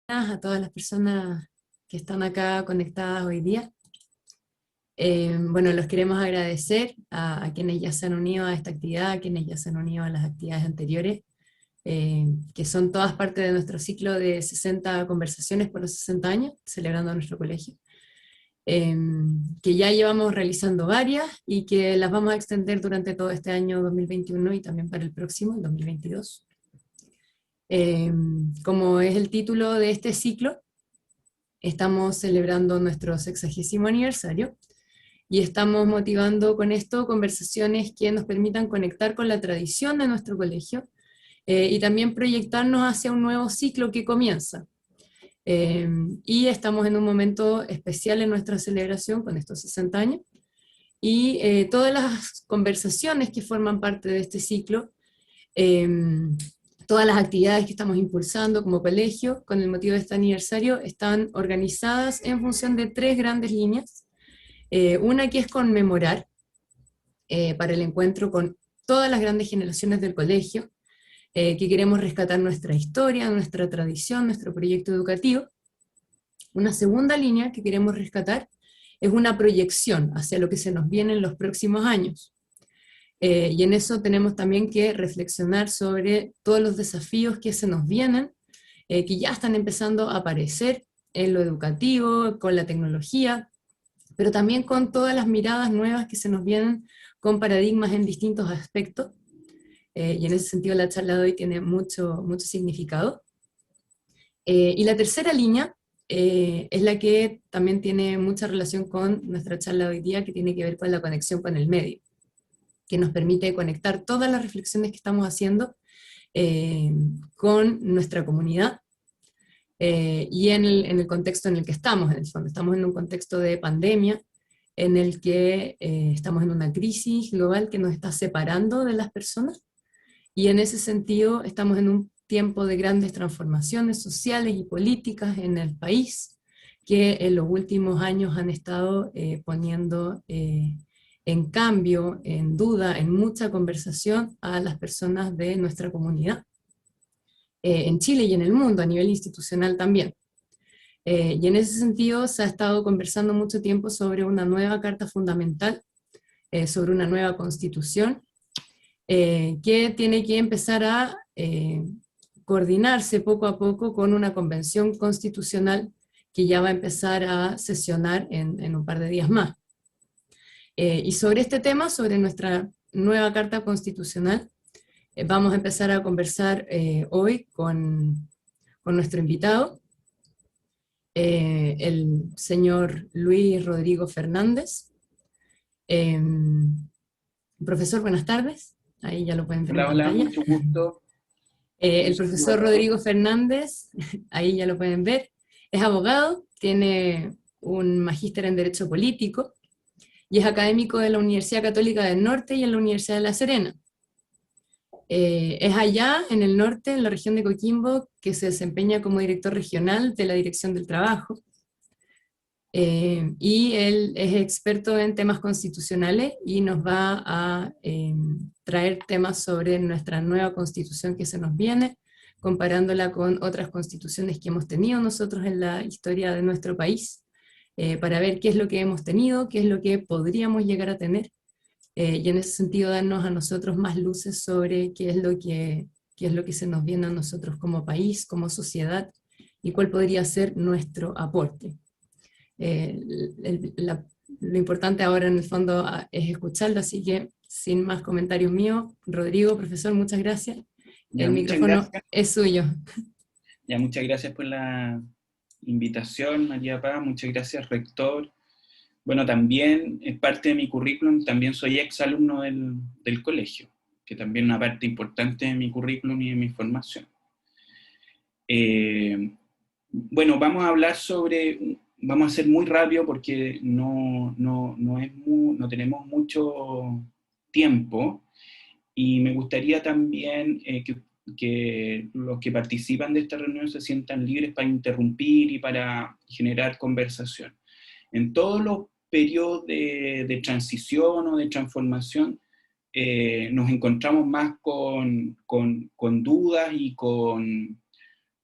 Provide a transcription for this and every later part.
A todas las personas que están acá conectadas hoy día. Bueno, los queremos agradecer a quienes ya se han unido a esta actividad, a quienes ya se han unido a las actividades anteriores, que son todas parte de nuestro ciclo de 60 conversaciones por los 60 años, celebrando nuestro colegio, que ya llevamos realizando varias y que las vamos a extender durante todo este año 2021 y también para el próximo, el 2022. Como es el título de este ciclo, estamos celebrando nuestro 60º aniversario y estamos motivando con esto conversaciones que nos permitan conectar con la tradición de nuestro colegio y también proyectarnos hacia un nuevo ciclo que comienza. Y estamos en un momento especial en nuestra celebración con estos 60 años y todas las conversaciones que forman parte de este ciclo, eh, todas las actividades que estamos impulsando como colegio con el motivo de este aniversario están organizadas en función de tres grandes líneas. Una que es conmemorar para el encuentro con todas las grandes generaciones del colegio, que queremos rescatar nuestra historia, nuestra tradición, nuestro proyecto educativo. Una segunda línea que queremos rescatar es una proyección hacia lo que se nos viene en los próximos años. Y en eso tenemos también que reflexionar sobre todos los desafíos que se nos vienen, que ya están empezando a aparecer en lo educativo, con la tecnología, pero también con todas las miradas nuevas que se nos vienen con paradigmas en distintos aspectos. Y en ese sentido la charla de hoy tiene mucho, mucho significado. Y la tercera línea es la que también tiene mucha relación con nuestra charla de hoy día, que tiene que ver con la conexión con el medio, que nos permite conectar todas las reflexiones que estamos haciendo con nuestra comunidad y en el contexto en el que estamos, en el fondo. Estamos en un contexto de pandemia, en el que estamos en una crisis global que nos está separando de las personas, y en ese sentido estamos en un tiempo de grandes transformaciones sociales y políticas en el país, que en los últimos años han estado poniendo en cambio, en duda, en mucha conversación a las personas de nuestra comunidad, en Chile y en el mundo, a nivel institucional también. Y en ese sentido se ha estado conversando mucho tiempo sobre una nueva Carta Fundamental, sobre una nueva Constitución, que tiene que empezar a coordinarse poco a poco con una convención constitucional que ya va a empezar a sesionar en un par de días más. Y sobre este tema, sobre nuestra nueva Carta Constitucional, vamos a empezar a conversar hoy con nuestro invitado, el señor Luis Rodrigo Fernández. Profesor, buenas tardes. Ahí ya lo pueden ver en Hola, hola, pantalla. mucho gusto. Un El saludo a profesor todos. Rodrigo Fernández, ahí ya lo pueden ver, es abogado, tiene un magíster en Derecho Político y es académico de la Universidad Católica del Norte y en la Universidad de La Serena. Es allá, en el norte, en la región de Coquimbo, que se desempeña como director regional de la Dirección del Trabajo. Y él es experto en temas constitucionales y nos va a traer temas sobre nuestra nueva constitución que se nos viene, comparándola con otras constituciones que hemos tenido nosotros en la historia de nuestro país, para ver qué es lo que hemos tenido, qué es lo que podríamos llegar a tener, y en ese sentido darnos a nosotros más luces sobre qué es lo que se nos viene a nosotros como país, como sociedad, y cuál podría ser nuestro aporte. Eh, lo importante ahora en el fondo es escucharlo, así que sin más comentarios míos, Rodrigo, profesor, muchas gracias. Ya, El muchas micrófono gracias. es suyo. Ya, muchas gracias por la invitación, María Paz. Muchas gracias, rector. Bueno, también es parte de mi currículum, también soy ex alumno del colegio, que también es una parte importante de mi currículum y de mi formación. Eh, bueno, vamos a ser muy rápido porque no tenemos mucho tiempo. Y me gustaría también que los que participan de esta reunión se sientan libres para interrumpir y para generar conversación. En todos los periodos de transición o de transformación, nos encontramos más con dudas y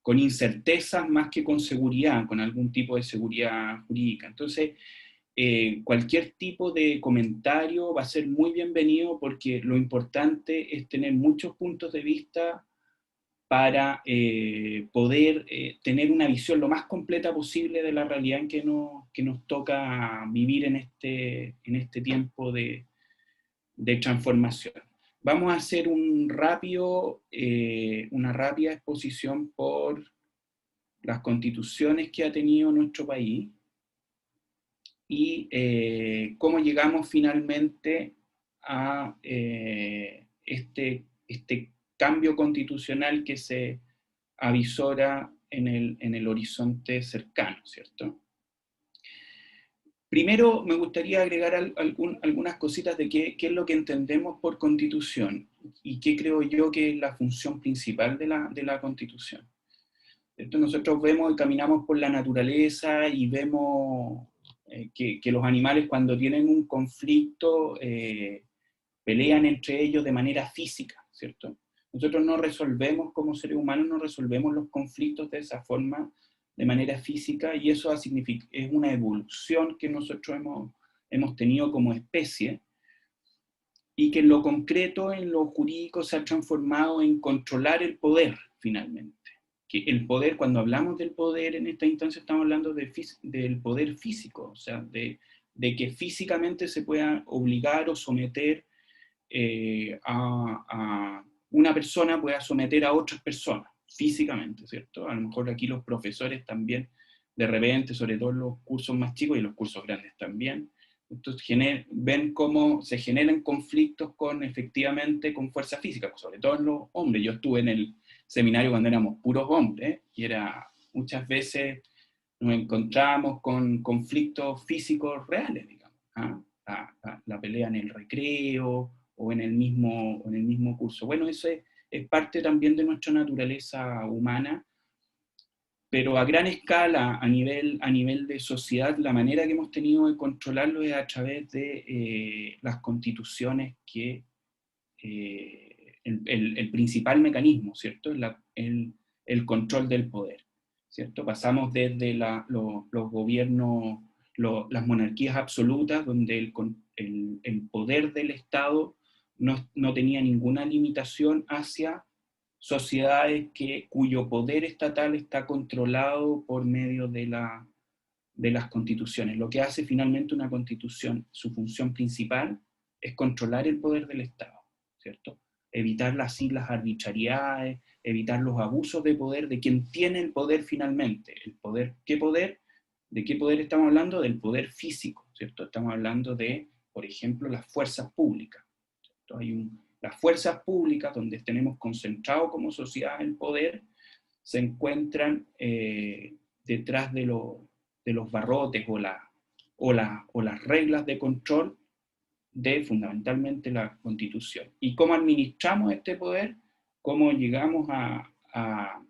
con incertezas más que con seguridad, con algún tipo de seguridad jurídica. Entonces, cualquier tipo de comentario va a ser muy bienvenido, porque lo importante es tener muchos puntos de vista para poder tener una visión lo más completa posible de la realidad en que nos toca vivir en este tiempo de transformación. Vamos a hacer una rápida exposición por las constituciones que ha tenido nuestro país y cómo llegamos finalmente a este cambio constitucional que se avisora en el horizonte cercano, ¿cierto? Primero me gustaría agregar algunas cositas de qué es lo que entendemos por constitución y qué creo yo que es la función principal de la constitución. Entonces nosotros vemos y caminamos por la naturaleza y vemos que los animales, cuando tienen un conflicto, pelean entre ellos de manera física, ¿cierto? Nosotros no resolvemos, como seres humanos, no resolvemos los conflictos de esa forma, de manera física, y eso es una evolución que nosotros hemos tenido como especie, y que en lo concreto, en lo jurídico, se ha transformado en controlar el poder, finalmente. Que el poder, cuando hablamos del poder en esta instancia, estamos hablando del poder físico, o sea, de que físicamente se pueda obligar o someter una persona, pueda someter a otras personas, físicamente, ¿cierto? A lo mejor aquí los profesores también, de repente, sobre todo en los cursos más chicos y los cursos grandes también, entonces ven cómo se generan conflictos efectivamente con fuerza física, sobre todo en los hombres. Yo estuve en el seminario cuando éramos puros hombres, y muchas veces nos encontrábamos con conflictos físicos reales, digamos, ¿ah? La pelea en el recreo o en el mismo curso. Bueno, eso es parte también de nuestra naturaleza humana, pero a gran escala, a nivel de sociedad, la manera que hemos tenido de controlarlo es a través de las constituciones, que el principal mecanismo, ¿cierto? El control del poder, ¿cierto? Pasamos desde los gobiernos, las monarquías absolutas, donde el poder del Estado no tenía ninguna limitación hacia sociedades cuyo poder estatal está controlado por medio de las constituciones. Lo que hace finalmente una constitución, su función principal, es controlar el poder del Estado, ¿cierto? Evitar las arbitrariedades, evitar los abusos de poder de quien tiene el poder finalmente. El poder, ¿de qué poder estamos hablando? Del poder físico, ¿cierto? Estamos hablando de, por ejemplo, las fuerzas públicas, ¿cierto? Las fuerzas públicas, donde tenemos concentrado como sociedad el poder, se encuentran detrás de los barrotes o las reglas de control de fundamentalmente la Constitución. ¿Y cómo administramos este poder? ¿Cómo llegamos a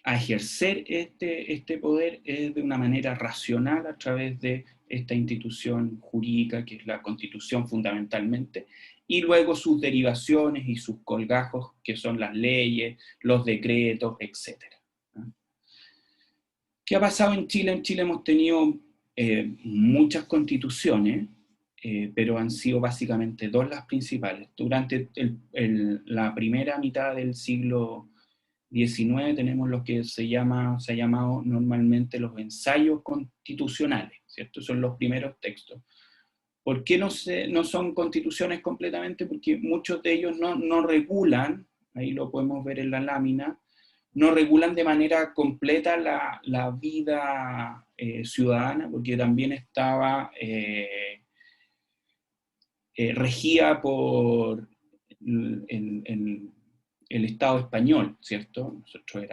ejercer este poder? Es de una manera racional, a través de esta institución jurídica que es la Constitución fundamentalmente, y luego sus derivaciones y sus colgajos, que son las leyes, los decretos, etc. ¿Qué ha pasado en Chile? En Chile hemos tenido muchas constituciones, pero han sido básicamente dos las principales. Durante la primera mitad del siglo XIX tenemos lo que se ha llamado normalmente los ensayos constitucionales, ¿cierto? Son los primeros textos. ¿Por qué no son constituciones completamente? Porque muchos de ellos no regulan, ahí lo podemos ver en la lámina, no regulan de manera completa la vida ciudadana, porque también estaba regida por el Estado español, ¿cierto? Nosotros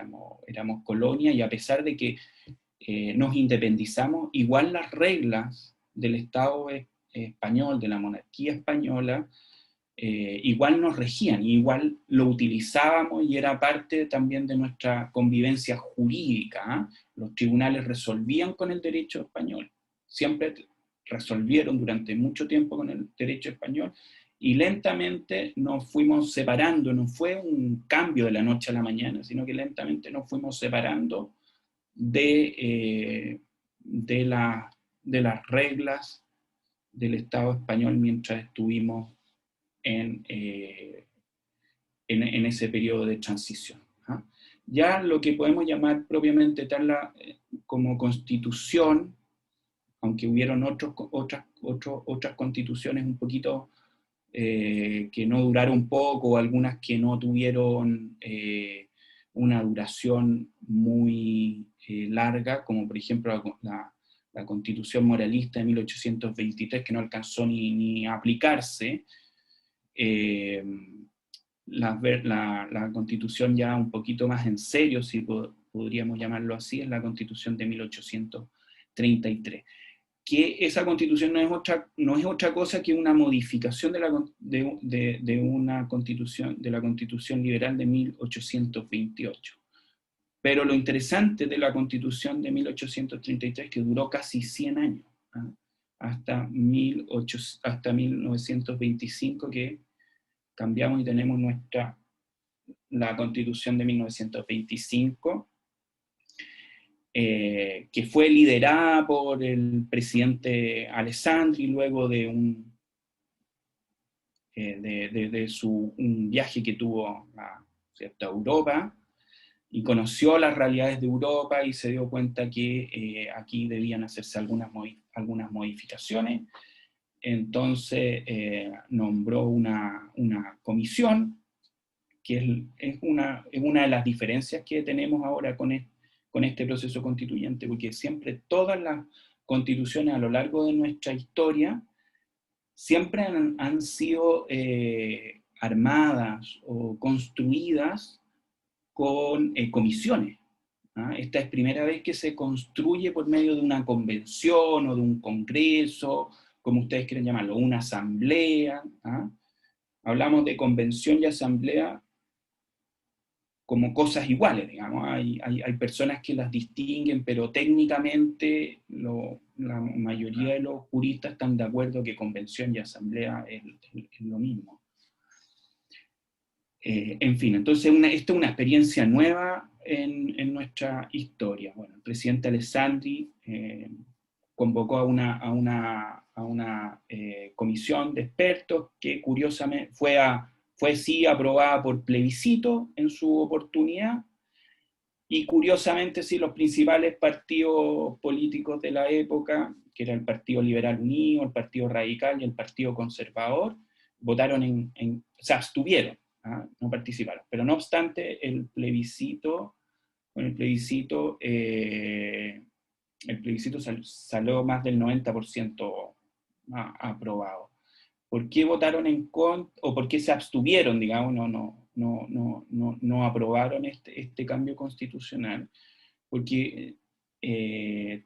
éramos colonia, y a pesar de que nos independizamos, igual las reglas del Estado español, de la monarquía española, igual nos regían, igual lo utilizábamos, y era parte también de nuestra convivencia jurídica. Los tribunales resolvían con el derecho español, siempre resolvieron durante mucho tiempo con el derecho español, y lentamente nos fuimos separando, no fue un cambio de la noche a la mañana, sino que lentamente nos fuimos separando de las reglas del Estado español mientras estuvimos en ese periodo de transición. ¿Ah? Ya lo que podemos llamar propiamente tal como constitución, aunque hubieron otras constituciones un poquito que no duraron poco, algunas que no tuvieron una duración muy larga, como por ejemplo la Constitución Moralista de 1823, que no alcanzó ni a aplicarse. La Constitución ya un poquito más en serio, si podríamos llamarlo así, es la Constitución de 1833. Que esa Constitución no es otra cosa que una modificación de una Constitución, de la Constitución liberal de 1828. Pero lo interesante de la Constitución de 1833 es que duró casi 100 años, ¿eh? hasta 1925, que cambiamos y tenemos la Constitución de 1925, que fue liderada por el presidente Alessandri luego de un viaje que tuvo a Europa, y conoció las realidades de Europa y se dio cuenta que aquí debían hacerse algunas modificaciones. Entonces nombró una comisión, que es una de las diferencias que tenemos ahora con este proceso constituyente, porque siempre todas las constituciones a lo largo de nuestra historia siempre han sido armadas o construidas con comisiones. ¿Ah? Esta es primera vez que se construye por medio de una convención o de un congreso, como ustedes quieren llamarlo, una asamblea. ¿Ah? Hablamos de convención y asamblea como cosas iguales, digamos. Hay personas que las distinguen, pero técnicamente la mayoría de los juristas están de acuerdo que convención y asamblea es lo mismo. En fin, entonces esta es una experiencia nueva en nuestra historia. Bueno, el presidente Alessandri convocó a una comisión de expertos que curiosamente fue sí aprobada por plebiscito en su oportunidad, y curiosamente sí los principales partidos políticos de la época, que era el Partido Liberal Unido, el Partido Radical y el Partido Conservador, votaron se abstuvieron, ¿ah? No participaron. Pero no obstante, el plebiscito salió más del 90% aprobado. ¿Por qué votaron en contra, o por qué se abstuvieron, digamos, no aprobaron este cambio constitucional? Porque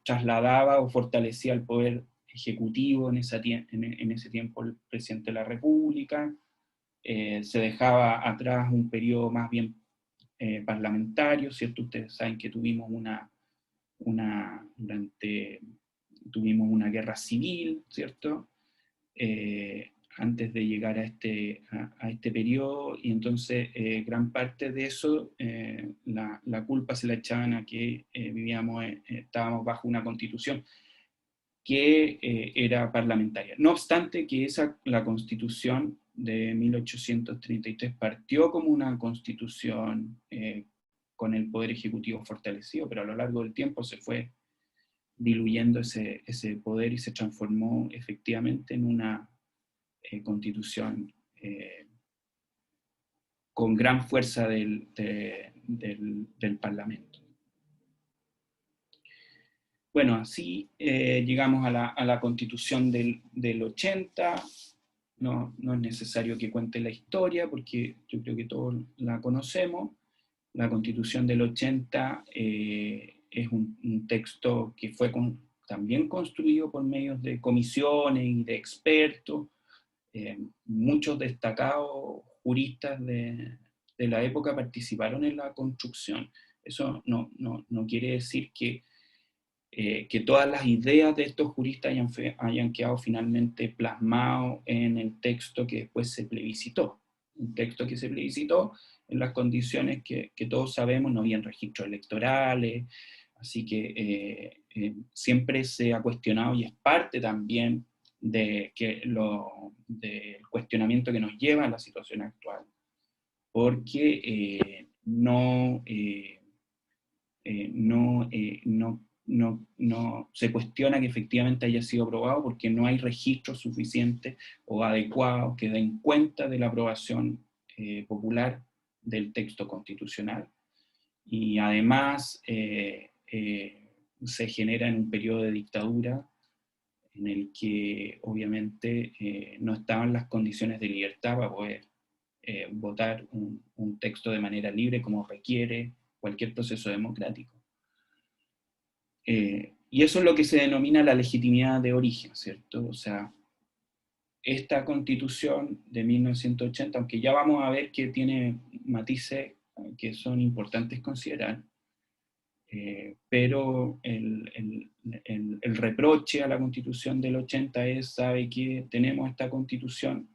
trasladaba o fortalecía el poder ejecutivo en ese tiempo el presidente de la República, se dejaba atrás un periodo más bien parlamentario, ¿cierto? Ustedes saben que tuvimos tuvimos una guerra civil, ¿cierto? Antes de llegar a este periodo, y entonces gran parte de eso, la culpa se la echaban a que estábamos bajo una constitución que era parlamentaria. No obstante que la constitución de 1833 partió como una constitución con el poder ejecutivo fortalecido, pero a lo largo del tiempo se fue diluyendo ese poder y se transformó efectivamente en una constitución con gran fuerza del Parlamento. Bueno, así llegamos a la Constitución del 80. No es necesario que cuente la historia, porque yo creo que todos la conocemos. La Constitución del 80 es un texto que fue también construido por medios de comisiones y de expertos. Muchos destacados juristas de la época participaron en la construcción. Eso no quiere decir que que todas las ideas de estos juristas hayan quedado finalmente plasmados en el texto que después se plebiscitó. Un texto que se plebiscitó en las condiciones que todos sabemos, no habían registros electorales, así que siempre se ha cuestionado, y es parte también del cuestionamiento que nos lleva a la situación actual, porque no se cuestiona que efectivamente haya sido aprobado, porque no hay registros suficientes o adecuados que den cuenta de la aprobación popular del texto constitucional. Y además se genera en un periodo de dictadura en el que obviamente no estaban las condiciones de libertad para poder votar un texto de manera libre como requiere cualquier proceso democrático. Y eso es lo que se denomina la legitimidad de origen, ¿cierto? O sea, esta Constitución de 1980, aunque ya vamos a ver que tiene matices que son importantes considerar, pero el reproche a la Constitución del 80 sabe que tenemos esta Constitución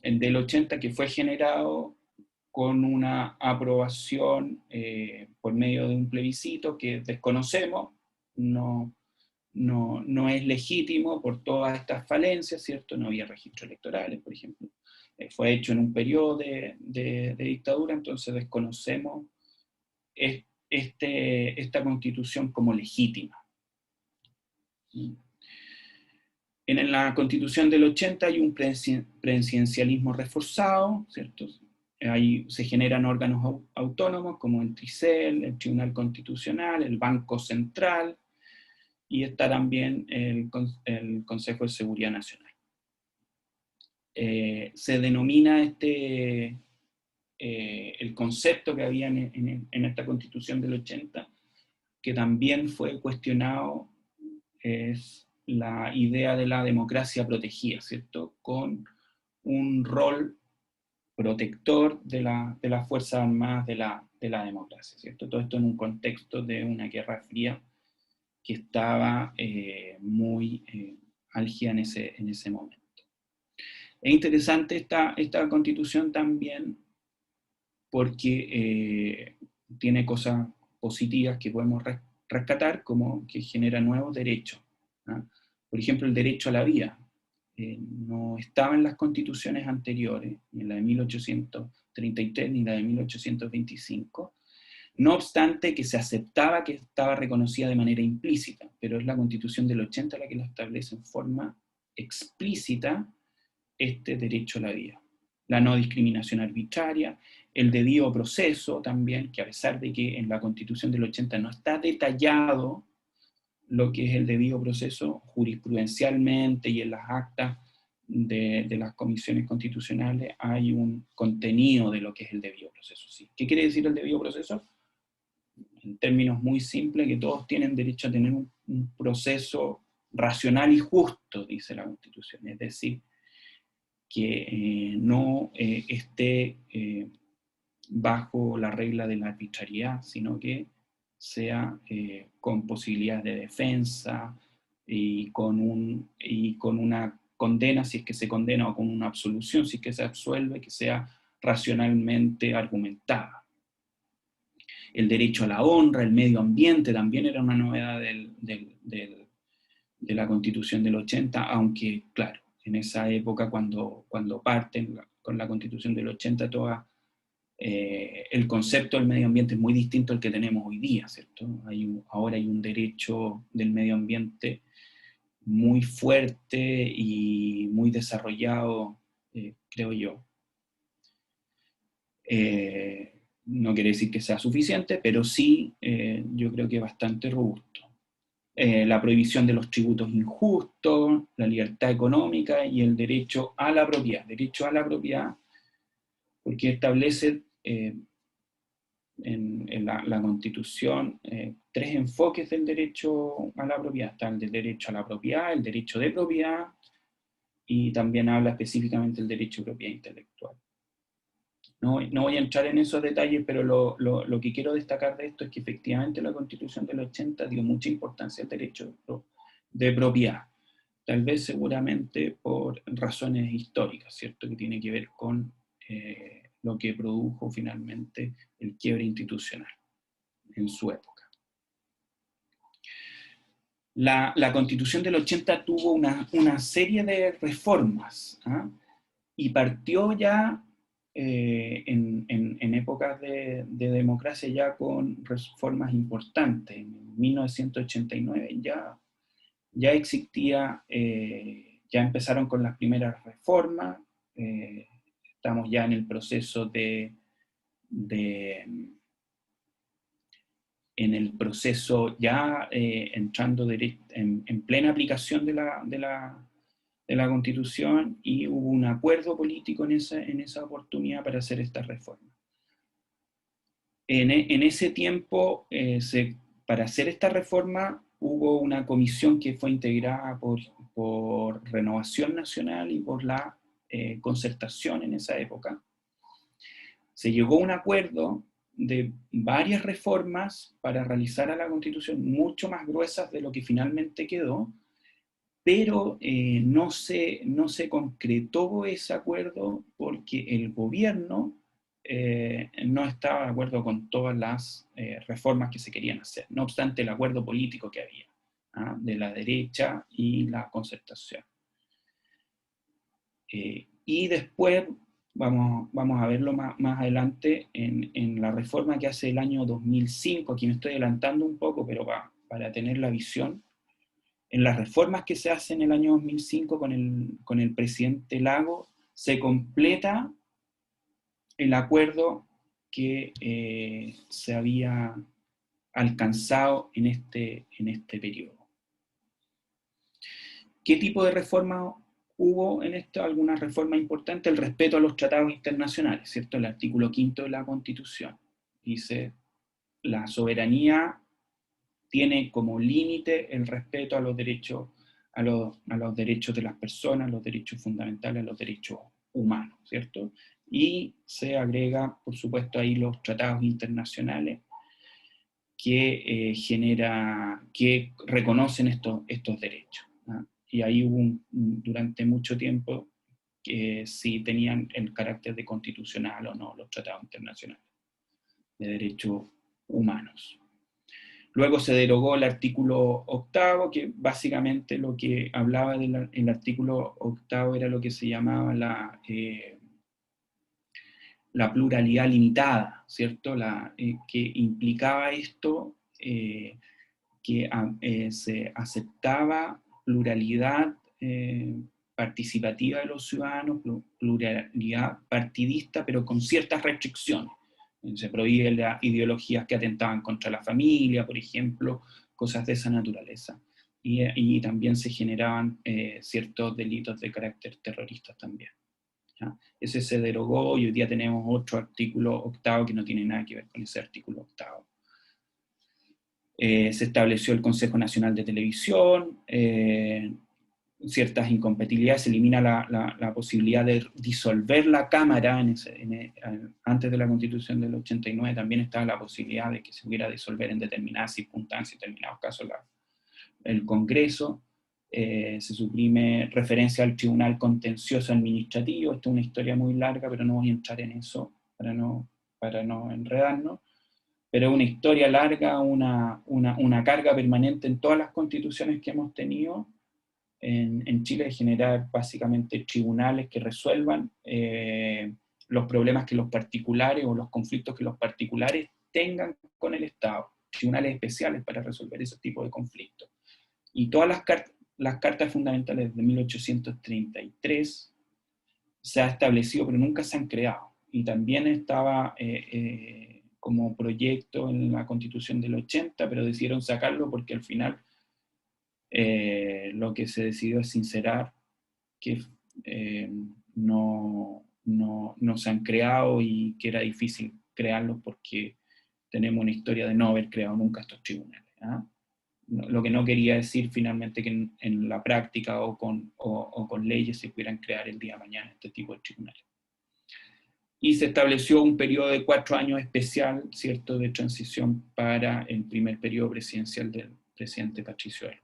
del 80 que fue generado con una aprobación por medio de un plebiscito que desconocemos, no es legítimo por todas estas falencias, ¿cierto? No había registros electorales, por ejemplo. Fue hecho en un periodo de dictadura, entonces desconocemos esta Constitución como legítima. En la Constitución del 80 hay un presidencialismo reforzado, ¿cierto? Ahí se generan órganos autónomos como el TRICEL, el Tribunal Constitucional, el Banco Central, y está también el Consejo de Seguridad Nacional. Se denomina el concepto que había en esta Constitución del 80, que también fue cuestionado, es la idea de la democracia protegida, ¿cierto? Con un rol protector de las Fuerzas Armadas de la democracia, ¿cierto? Todo esto en un contexto de una guerra fría que estaba muy álgida en ese momento. Es interesante esta Constitución también porque tiene cosas positivas que podemos rescatar, como que genera nuevos derechos, ¿no? Por ejemplo, el derecho a la vida. No estaba en las constituciones anteriores, ni en la de 1833 ni en la de 1825, no obstante que se aceptaba que estaba reconocida de manera implícita, pero es la Constitución del 80 la que lo establece en forma explícita, este derecho a la vida. La no discriminación arbitraria, el debido proceso también, que a pesar de que en la Constitución del 80 no está detallado lo que es el debido proceso, jurisprudencialmente y en las actas de las comisiones constitucionales hay un contenido de lo que es el debido proceso. ¿Sí? ¿Qué quiere decir el debido proceso? En términos muy simples, que todos tienen derecho a tener un proceso racional y justo, dice la Constitución, es decir, que no esté bajo la regla de la arbitrariedad, sino que sea con posibilidades de defensa y con una condena, si es que se condena, o con una absolución, si es que se absuelve, que sea racionalmente argumentada. El derecho a la honra, el medio ambiente, también era una novedad de la Constitución del 80, aunque, claro, en esa época, cuando parten con la Constitución del 80, el concepto del medio ambiente es muy distinto al que tenemos hoy día, ¿cierto? Ahora hay un derecho del medio ambiente muy fuerte y muy desarrollado, creo yo. No quiere decir que sea suficiente, pero sí yo creo que es bastante robusto. La prohibición de los tributos injustos, la libertad económica y el derecho a la propiedad. Derecho a la propiedad, porque establece en la Constitución tres enfoques del derecho a la propiedad. Está el del derecho a la propiedad, el derecho de propiedad, y también habla específicamente del derecho de propiedad intelectual. No voy a entrar en esos detalles, pero lo que quiero destacar de esto es que efectivamente la Constitución del 80 dio mucha importancia al derecho de propiedad, tal vez seguramente por razones históricas, ¿cierto? Que tiene que ver con lo que produjo finalmente el quiebre institucional en su época. La Constitución del 80 tuvo una serie de reformas, ¿ah? Y partió ya en épocas de democracia ya con reformas importantes. En 1989 ya existía, ya empezaron con las primeras reformas, estamos ya en el proceso en el proceso ya entrando en plena aplicación de la Constitución, y hubo un acuerdo político en esa oportunidad para hacer esta reforma. En ese tiempo, para hacer esta reforma, hubo una comisión que fue integrada por Renovación Nacional y por la Concertación en esa época. Se llegó a un acuerdo de varias reformas para realizar a la Constitución mucho más gruesas de lo que finalmente quedó, pero no se concretó ese acuerdo porque el gobierno no estaba de acuerdo con todas las reformas que se querían hacer, no obstante el acuerdo político que había, ¿ah? De la derecha y la Concertación. Y después, vamos a verlo más adelante, en la reforma que hace el año 2005, aquí me estoy adelantando un poco, pero para tener la visión. En las reformas que se hacen en el año 2005 con el presidente Lagos, se completa el acuerdo que se había alcanzado en este periodo. ¿Qué tipo de reformas hubo en esto? Algunas reformas importantes: el respeto a los tratados internacionales, ¿cierto? El artículo 5 de la Constitución dice: la soberanía tiene como límite el respeto a los derechos, a los derechos de las personas, los derechos fundamentales, los derechos humanos, ¿cierto? Y se agrega, por supuesto, ahí los tratados internacionales que que reconocen estos derechos, ¿no? Y ahí hubo durante mucho tiempo que si tenían el carácter de constitucional o no los tratados internacionales de derechos humanos. Luego se derogó el artículo 8, que básicamente lo que hablaba el artículo 8 era lo que se llamaba la pluralidad limitada, ¿cierto? Que implicaba esto, que se aceptaba pluralidad participativa de los ciudadanos, pluralidad partidista, pero con ciertas restricciones. Se prohíben las ideologías que atentaban contra la familia, por ejemplo, cosas de esa naturaleza. Y también se generaban ciertos delitos de carácter terrorista también, ¿ya? Ese se derogó y hoy día tenemos otro artículo 8 que no tiene nada que ver con ese artículo 8. Se estableció el Consejo Nacional de Televisión, ciertas incompatibilidades, se elimina la posibilidad de disolver la Cámara. Antes de la Constitución del 89 también estaba la posibilidad de que se pudiera disolver en determinadas circunstancias, en determinados casos el Congreso. Se suprime referencia al Tribunal Contencioso Administrativo. Esto es una historia muy larga, pero no voy a entrar en eso para no enredarnos. Pero es una historia larga, una carga permanente en todas las constituciones que hemos tenido en Chile, de generar básicamente tribunales que resuelvan los problemas que los particulares o los conflictos que los particulares tengan con el Estado, tribunales especiales para resolver ese tipo de conflictos. Y todas las cartas fundamentales de 1833 se ha establecido, pero nunca se han creado. Y también estaba como proyecto en la Constitución del 80, pero decidieron sacarlo porque al final lo que se decidió es sincerar que no se han creado y que era difícil crearlos porque tenemos una historia de no haber creado nunca estos tribunales, ¿ah? Lo que no quería decir finalmente que en la práctica o con leyes se pudieran crear el día de mañana este tipo de tribunales. y se estableció un periodo de 4 años especial, ¿cierto?, de transición para el primer periodo presidencial del presidente Patricio Elwin.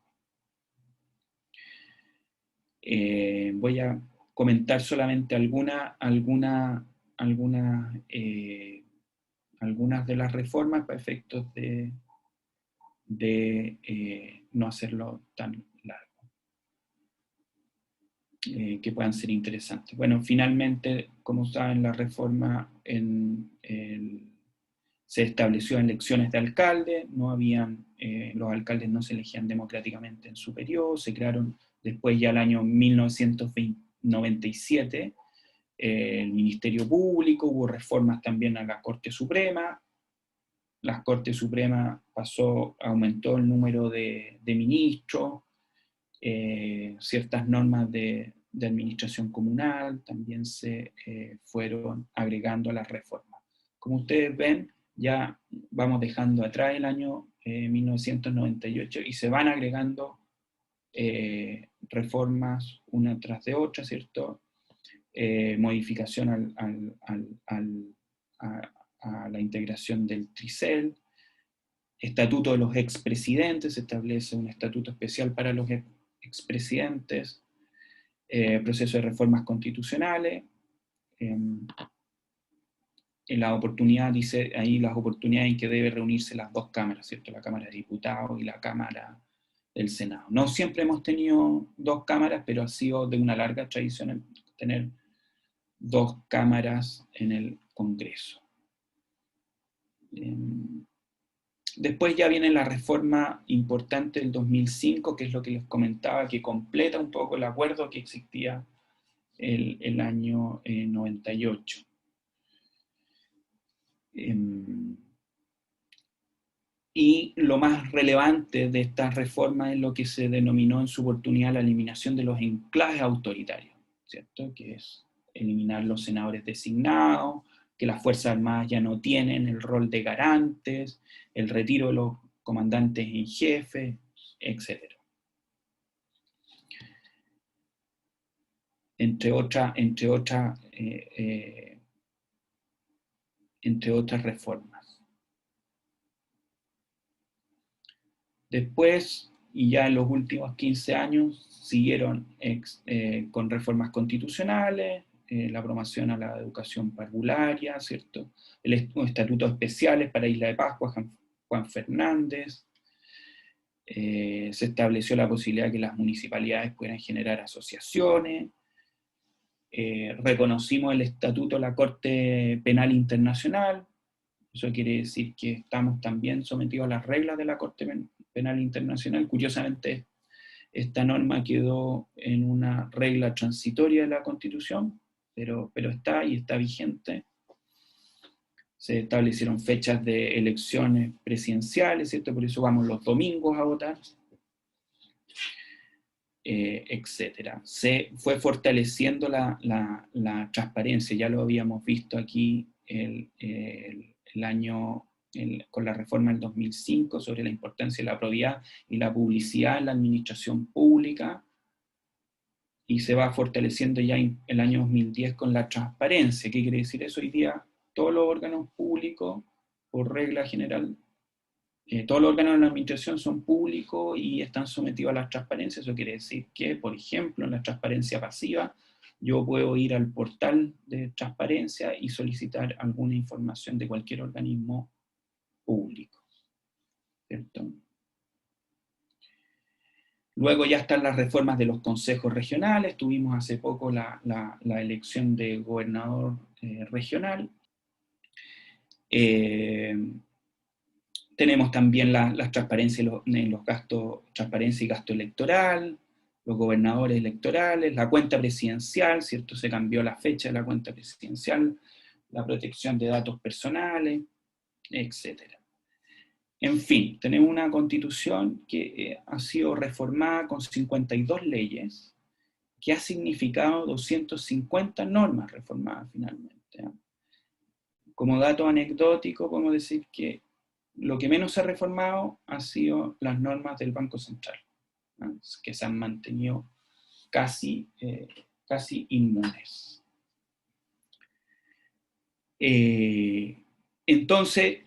Voy a comentar solamente algunas de las reformas para efectos de no hacerlo tan largo, que puedan ser interesantes. Bueno, finalmente, como saben, la reforma se estableció elecciones de alcalde, los alcaldes no se elegían democráticamente en su periodo, se crearon después ya el año 1997 el Ministerio Público, hubo reformas también a la Corte Suprema, la Corte Suprema aumentó el número de ministros, ciertas normas de administración comunal también se fueron agregando a las reformas. Como ustedes ven, ya vamos dejando atrás el año 1998 y se van agregando reformas una tras de otra, ¿cierto? Modificación a la integración del TRICEL, estatuto de los expresidentes, se establece un estatuto especial para los expresidentes, proceso de reformas constitucionales, en la oportunidad, dice ahí las oportunidades en que debe reunirse las dos cámaras, ¿cierto? La Cámara de Diputados y la Cámara del Senado. No siempre hemos tenido dos cámaras, pero ha sido de una larga tradición tener dos cámaras en el Congreso. Después ya viene la reforma importante del 2005, que es lo que les comentaba, que completa un poco el acuerdo que existía el año 98. Y lo más relevante de esta reforma es lo que se denominó en su oportunidad la eliminación de los enclaves autoritarios, ¿cierto? Que es eliminar los senadores designados, que las Fuerzas Armadas ya no tienen el rol de garantes, el retiro de los comandantes en jefe, etc. Entre otras reformas. Después, y ya en los últimos 15 años, siguieron con reformas constitucionales, la promoción a la educación parvularia, ¿cierto? Estatutos especiales para Isla de Pascua, Juan Fernández. Se estableció la posibilidad de que las municipalidades pudieran generar asociaciones. Reconocimos el estatuto de la Corte Penal Internacional. Eso quiere decir que estamos también sometidos a las reglas de la Corte Penal Internacional. Curiosamente, esta norma quedó en una regla transitoria de la Constitución, pero está y está vigente. Se establecieron fechas de elecciones presidenciales, ¿cierto? Por eso vamos los domingos a votar, etc. Se fue fortaleciendo la transparencia, ya lo habíamos visto aquí con la reforma del 2005 sobre la importancia de la probidad y la publicidad en la administración pública, y se va fortaleciendo ya en el año 2010 con la transparencia. ¿Qué quiere decir eso? Hoy día todos los órganos públicos, por regla general, todos los órganos de la administración son públicos y están sometidos a la transparencia. Eso quiere decir que, por ejemplo, en la transparencia pasiva, yo puedo ir al portal de transparencia y solicitar alguna información de cualquier organismo público, ¿cierto? Luego ya están las reformas de los consejos regionales. Tuvimos hace poco la elección de gobernador regional. Tenemos también la transparencia en los gastos, transparencia y gasto electoral, los gobernadores electorales, la cuenta presidencial, ¿cierto? Se cambió la fecha de la cuenta presidencial, la protección de datos personales, etc. En fin, tenemos una constitución que ha sido reformada con 52 leyes, que ha significado 250 normas reformadas finalmente. Como dato anecdótico, podemos decir que lo que menos se ha reformado han sido las normas del Banco Central, ¿no? Que se han mantenido casi inmunes. Entonces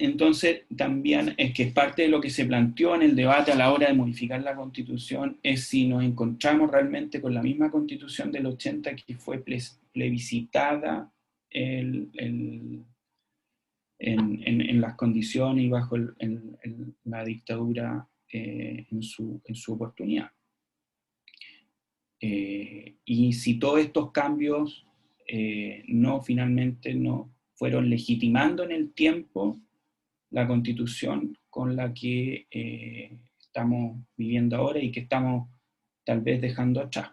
también es que parte de lo que se planteó en el debate a la hora de modificar la Constitución es si nos encontramos realmente con la misma Constitución del 80 que fue plebiscitada en las condiciones y bajo la dictadura en su oportunidad. Y si todos estos cambios finalmente no fueron legitimando en el tiempo la Constitución con la que estamos viviendo ahora y que estamos tal vez dejando atrás.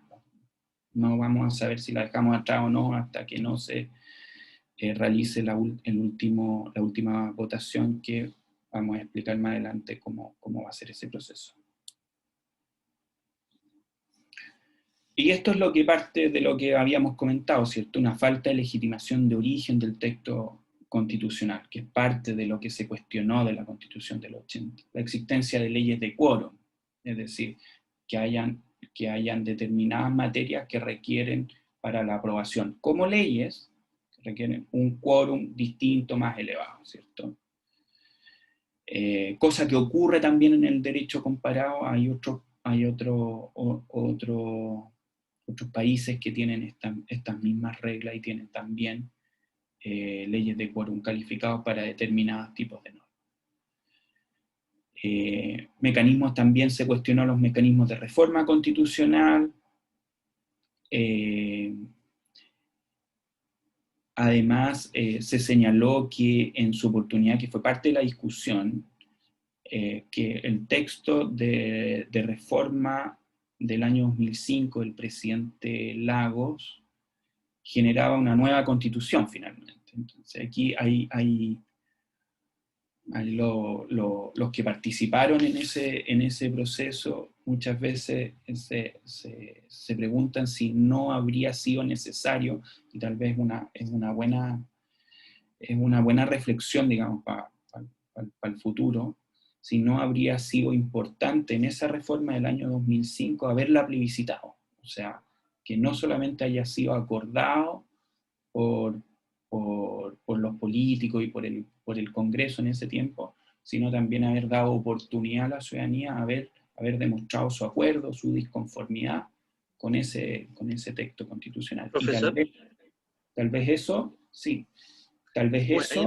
No vamos a saber si la dejamos atrás o no hasta que no se realice la última votación, que vamos a explicar más adelante cómo va a ser ese proceso. Y esto es lo que parte de lo que habíamos comentado, ¿cierto? Una falta de legitimación de origen del texto constitucional, que es parte de lo que se cuestionó de la Constitución del 80. La existencia de leyes de quórum, es decir, que hayan determinadas materias que requieren para la aprobación como leyes, que requieren un quórum distinto, más elevado, ¿cierto? Cosa que ocurre también en el derecho comparado. Hay otros países que tienen estas mismas reglas y tienen también leyes de quórum calificados para determinados tipos de normas. Mecanismos, también se cuestionó los mecanismos de reforma constitucional. Además, se señaló que en su oportunidad, que fue parte de la discusión, que el texto de reforma del año 2005 del presidente Lagos generaba una nueva constitución finalmente. Entonces aquí hay los que participaron en ese proceso muchas veces se preguntan si no habría sido necesario, y tal vez es una buena reflexión, digamos, para el futuro, si no habría sido importante en esa reforma del año 2005 haberla plebiscitado. O sea, que no solamente haya sido acordado por los políticos y por el Congreso en ese tiempo, sino también haber dado oportunidad a la ciudadanía a haber demostrado su acuerdo, su disconformidad con ese texto constitucional. Profesor, Y tal vez eso, sí, tal vez eso... Hay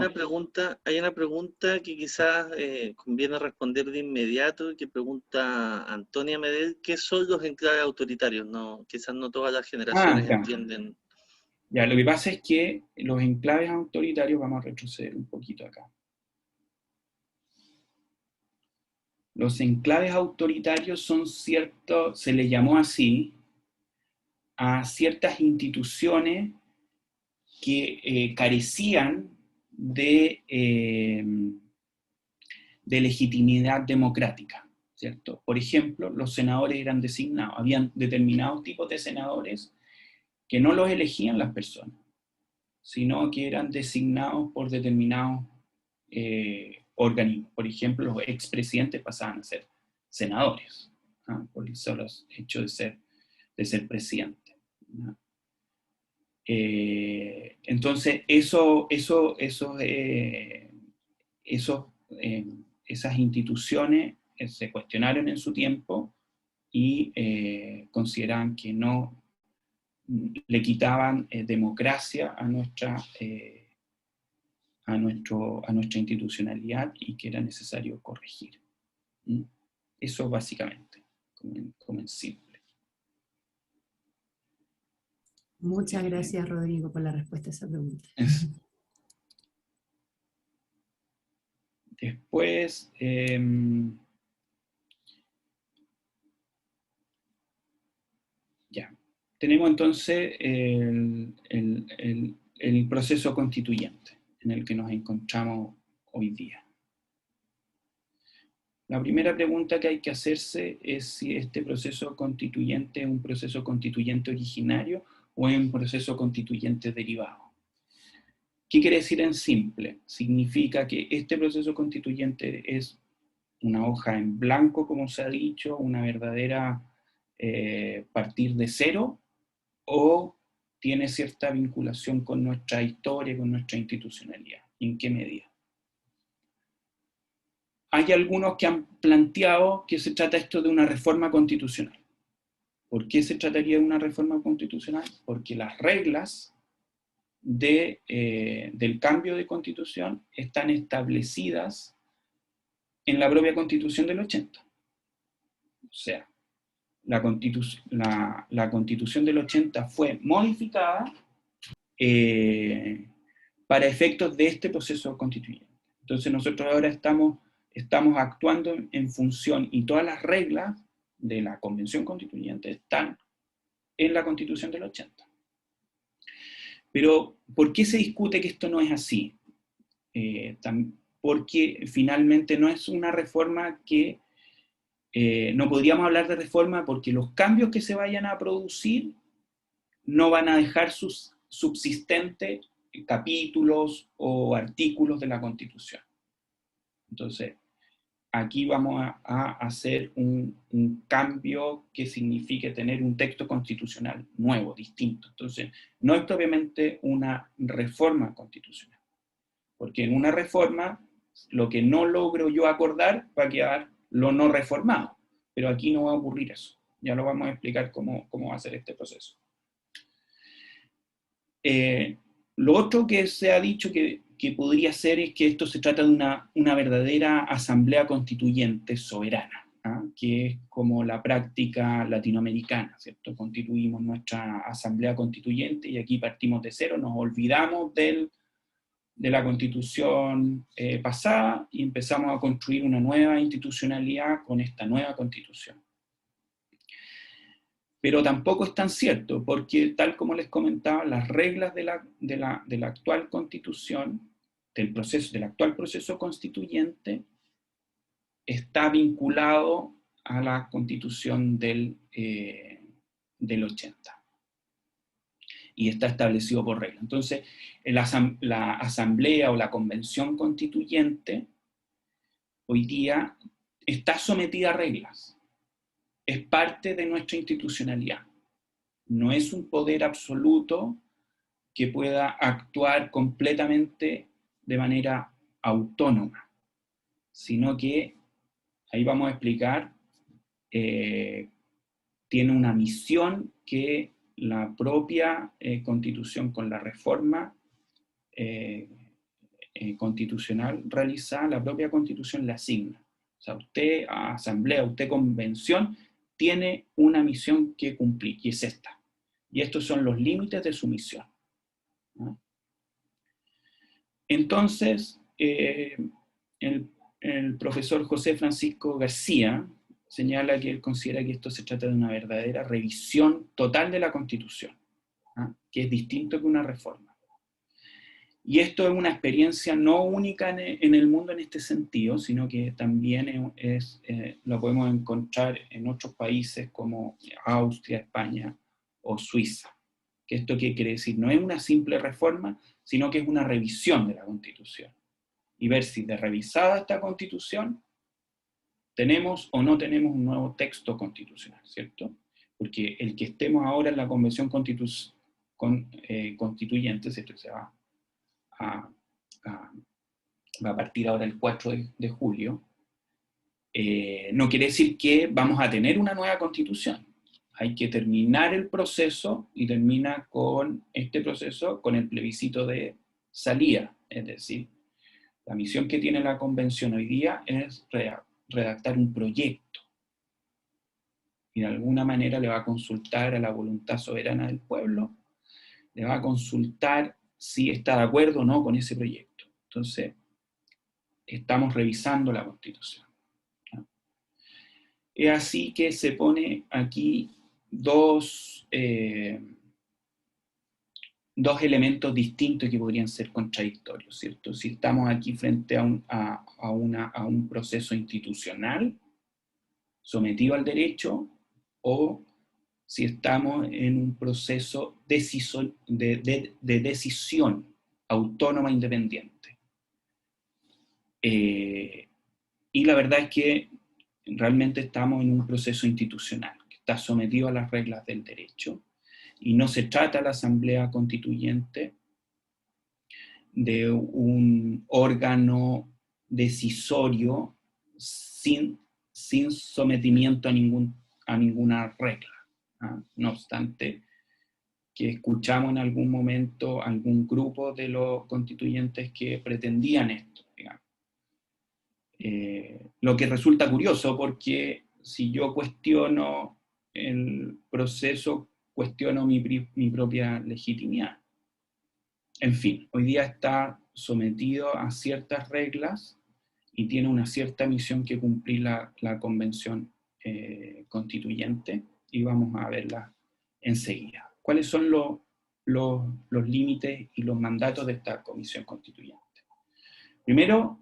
una pregunta que quizás conviene responder de inmediato, que pregunta Antonia Medel: ¿qué son los enclaves autoritarios? No, quizás no todas las generaciones entienden. Ya, lo que pasa es que los enclaves autoritarios, vamos a retroceder un poquito acá. Los enclaves autoritarios son ciertos, se les llamó así, a ciertas instituciones que carecían de legitimidad democrática, ¿cierto? Por ejemplo, los senadores eran designados, habían determinados tipos de senadores que no los elegían las personas, sino que eran designados por determinados organismos. Por ejemplo, los expresidentes pasaban a ser senadores, ¿no? Por el solo hecho de ser presidente, ¿no? Entonces, esas instituciones se cuestionaron en su tiempo y consideraban que no le quitaban democracia a nuestra institucionalidad y que era necesario corregir. Eso básicamente, como en simple. Muchas gracias, Rodrigo, por la respuesta a esa pregunta. Después, ya, tenemos entonces el proceso constituyente en el que nos encontramos hoy día. La primera pregunta que hay que hacerse es si este proceso constituyente es un proceso constituyente originario o es un proceso constituyente derivado. ¿Qué quiere decir en simple? Significa que este proceso constituyente es una hoja en blanco, como se ha dicho, una verdadera partir de cero, o tiene cierta vinculación con nuestra historia, con nuestra institucionalidad. ¿En qué medida? Hay algunos que han planteado que se trata esto de una reforma constitucional. ¿Por qué se trataría de una reforma constitucional? Porque las reglas del cambio de constitución están establecidas en la propia constitución del 80. O sea, la constitución del 80 fue modificada para efectos de este proceso constituyente. Entonces nosotros ahora estamos actuando en función, y todas las reglas de la Convención Constituyente están en la Constitución del 80. Pero, ¿por qué se discute que esto no es así? Porque finalmente no es una reforma que... no podríamos hablar de reforma porque los cambios que se vayan a producir no van a dejar subsistentes capítulos o artículos de la Constitución. Entonces, aquí vamos a hacer un cambio que signifique tener un texto constitucional nuevo, distinto. Entonces, no es propiamente una reforma constitucional, porque en una reforma, lo que no logro yo acordar va a quedar lo no reformado, pero aquí no va a ocurrir eso. Ya lo vamos a explicar cómo va a ser este proceso. Lo otro que se ha dicho que podría ser es que esto se trata de una verdadera asamblea constituyente soberana, que es como la práctica latinoamericana, ¿cierto? Constituimos nuestra asamblea constituyente y aquí partimos de cero, nos olvidamos de la constitución pasada y empezamos a construir una nueva institucionalidad con esta nueva constitución. Pero tampoco es tan cierto, porque tal como les comentaba, las reglas de la actual constitución, del actual proceso constituyente, está vinculado a la constitución del 80. Y está establecido por regla. Entonces, la asamblea o la convención constituyente hoy día está sometida a reglas. Es parte de nuestra institucionalidad. No es un poder absoluto que pueda actuar completamente de manera autónoma, sino que, ahí vamos a explicar, tiene una misión que la propia Constitución, con la reforma constitucional realizada, la propia Constitución le asigna. O sea, usted, asamblea, usted, convención, tiene una misión que cumplir, y es esta. Y estos son los límites de su misión, ¿no? Entonces, el profesor José Francisco García señala que él considera que esto se trata de una verdadera revisión total de la Constitución, ¿no? Que es distinto que una reforma. Y esto es una experiencia no única en el mundo en este sentido, sino que también lo podemos encontrar en otros países como Austria, España o Suiza. ¿Que esto qué quiere decir? No es una simple reforma, sino que es una revisión de la Constitución. Y ver si de revisada esta Constitución tenemos o no tenemos un nuevo texto constitucional, ¿cierto? Porque el que estemos ahora en la Convención Constituyente, ¿cierto? Se va a partir ahora el 4 de julio, no quiere decir que vamos a tener una nueva constitución. Hay que terminar el proceso, y termina con este proceso con el plebiscito de salida. Es decir, la misión que tiene la convención hoy día es redactar un proyecto. Y de alguna manera le va a consultar a la voluntad soberana del pueblo, le va a consultar si está de acuerdo o no con ese proyecto. Entonces, estamos revisando la Constitución, ¿no? Es así que se pone aquí dos elementos distintos que podrían ser contradictorios, ¿cierto? Si estamos aquí frente a un proceso institucional sometido al derecho, o si estamos en un proceso de decisión autónoma e independiente. Y la verdad es que realmente estamos en un proceso institucional, que está sometido a las reglas del derecho, y no se trata la Asamblea Constituyente de un órgano decisorio sin sometimiento a ninguna regla. No obstante, que escuchamos en algún momento algún grupo de los constituyentes que pretendían esto, digamos. Lo que resulta curioso, porque si yo cuestiono el proceso, cuestiono mi propia legitimidad. En fin, hoy día está sometido a ciertas reglas y tiene una cierta misión que cumplir la Convención Constituyente, y vamos a verla enseguida. ¿Cuáles son los límites y los mandatos de esta Comisión Constituyente? Primero,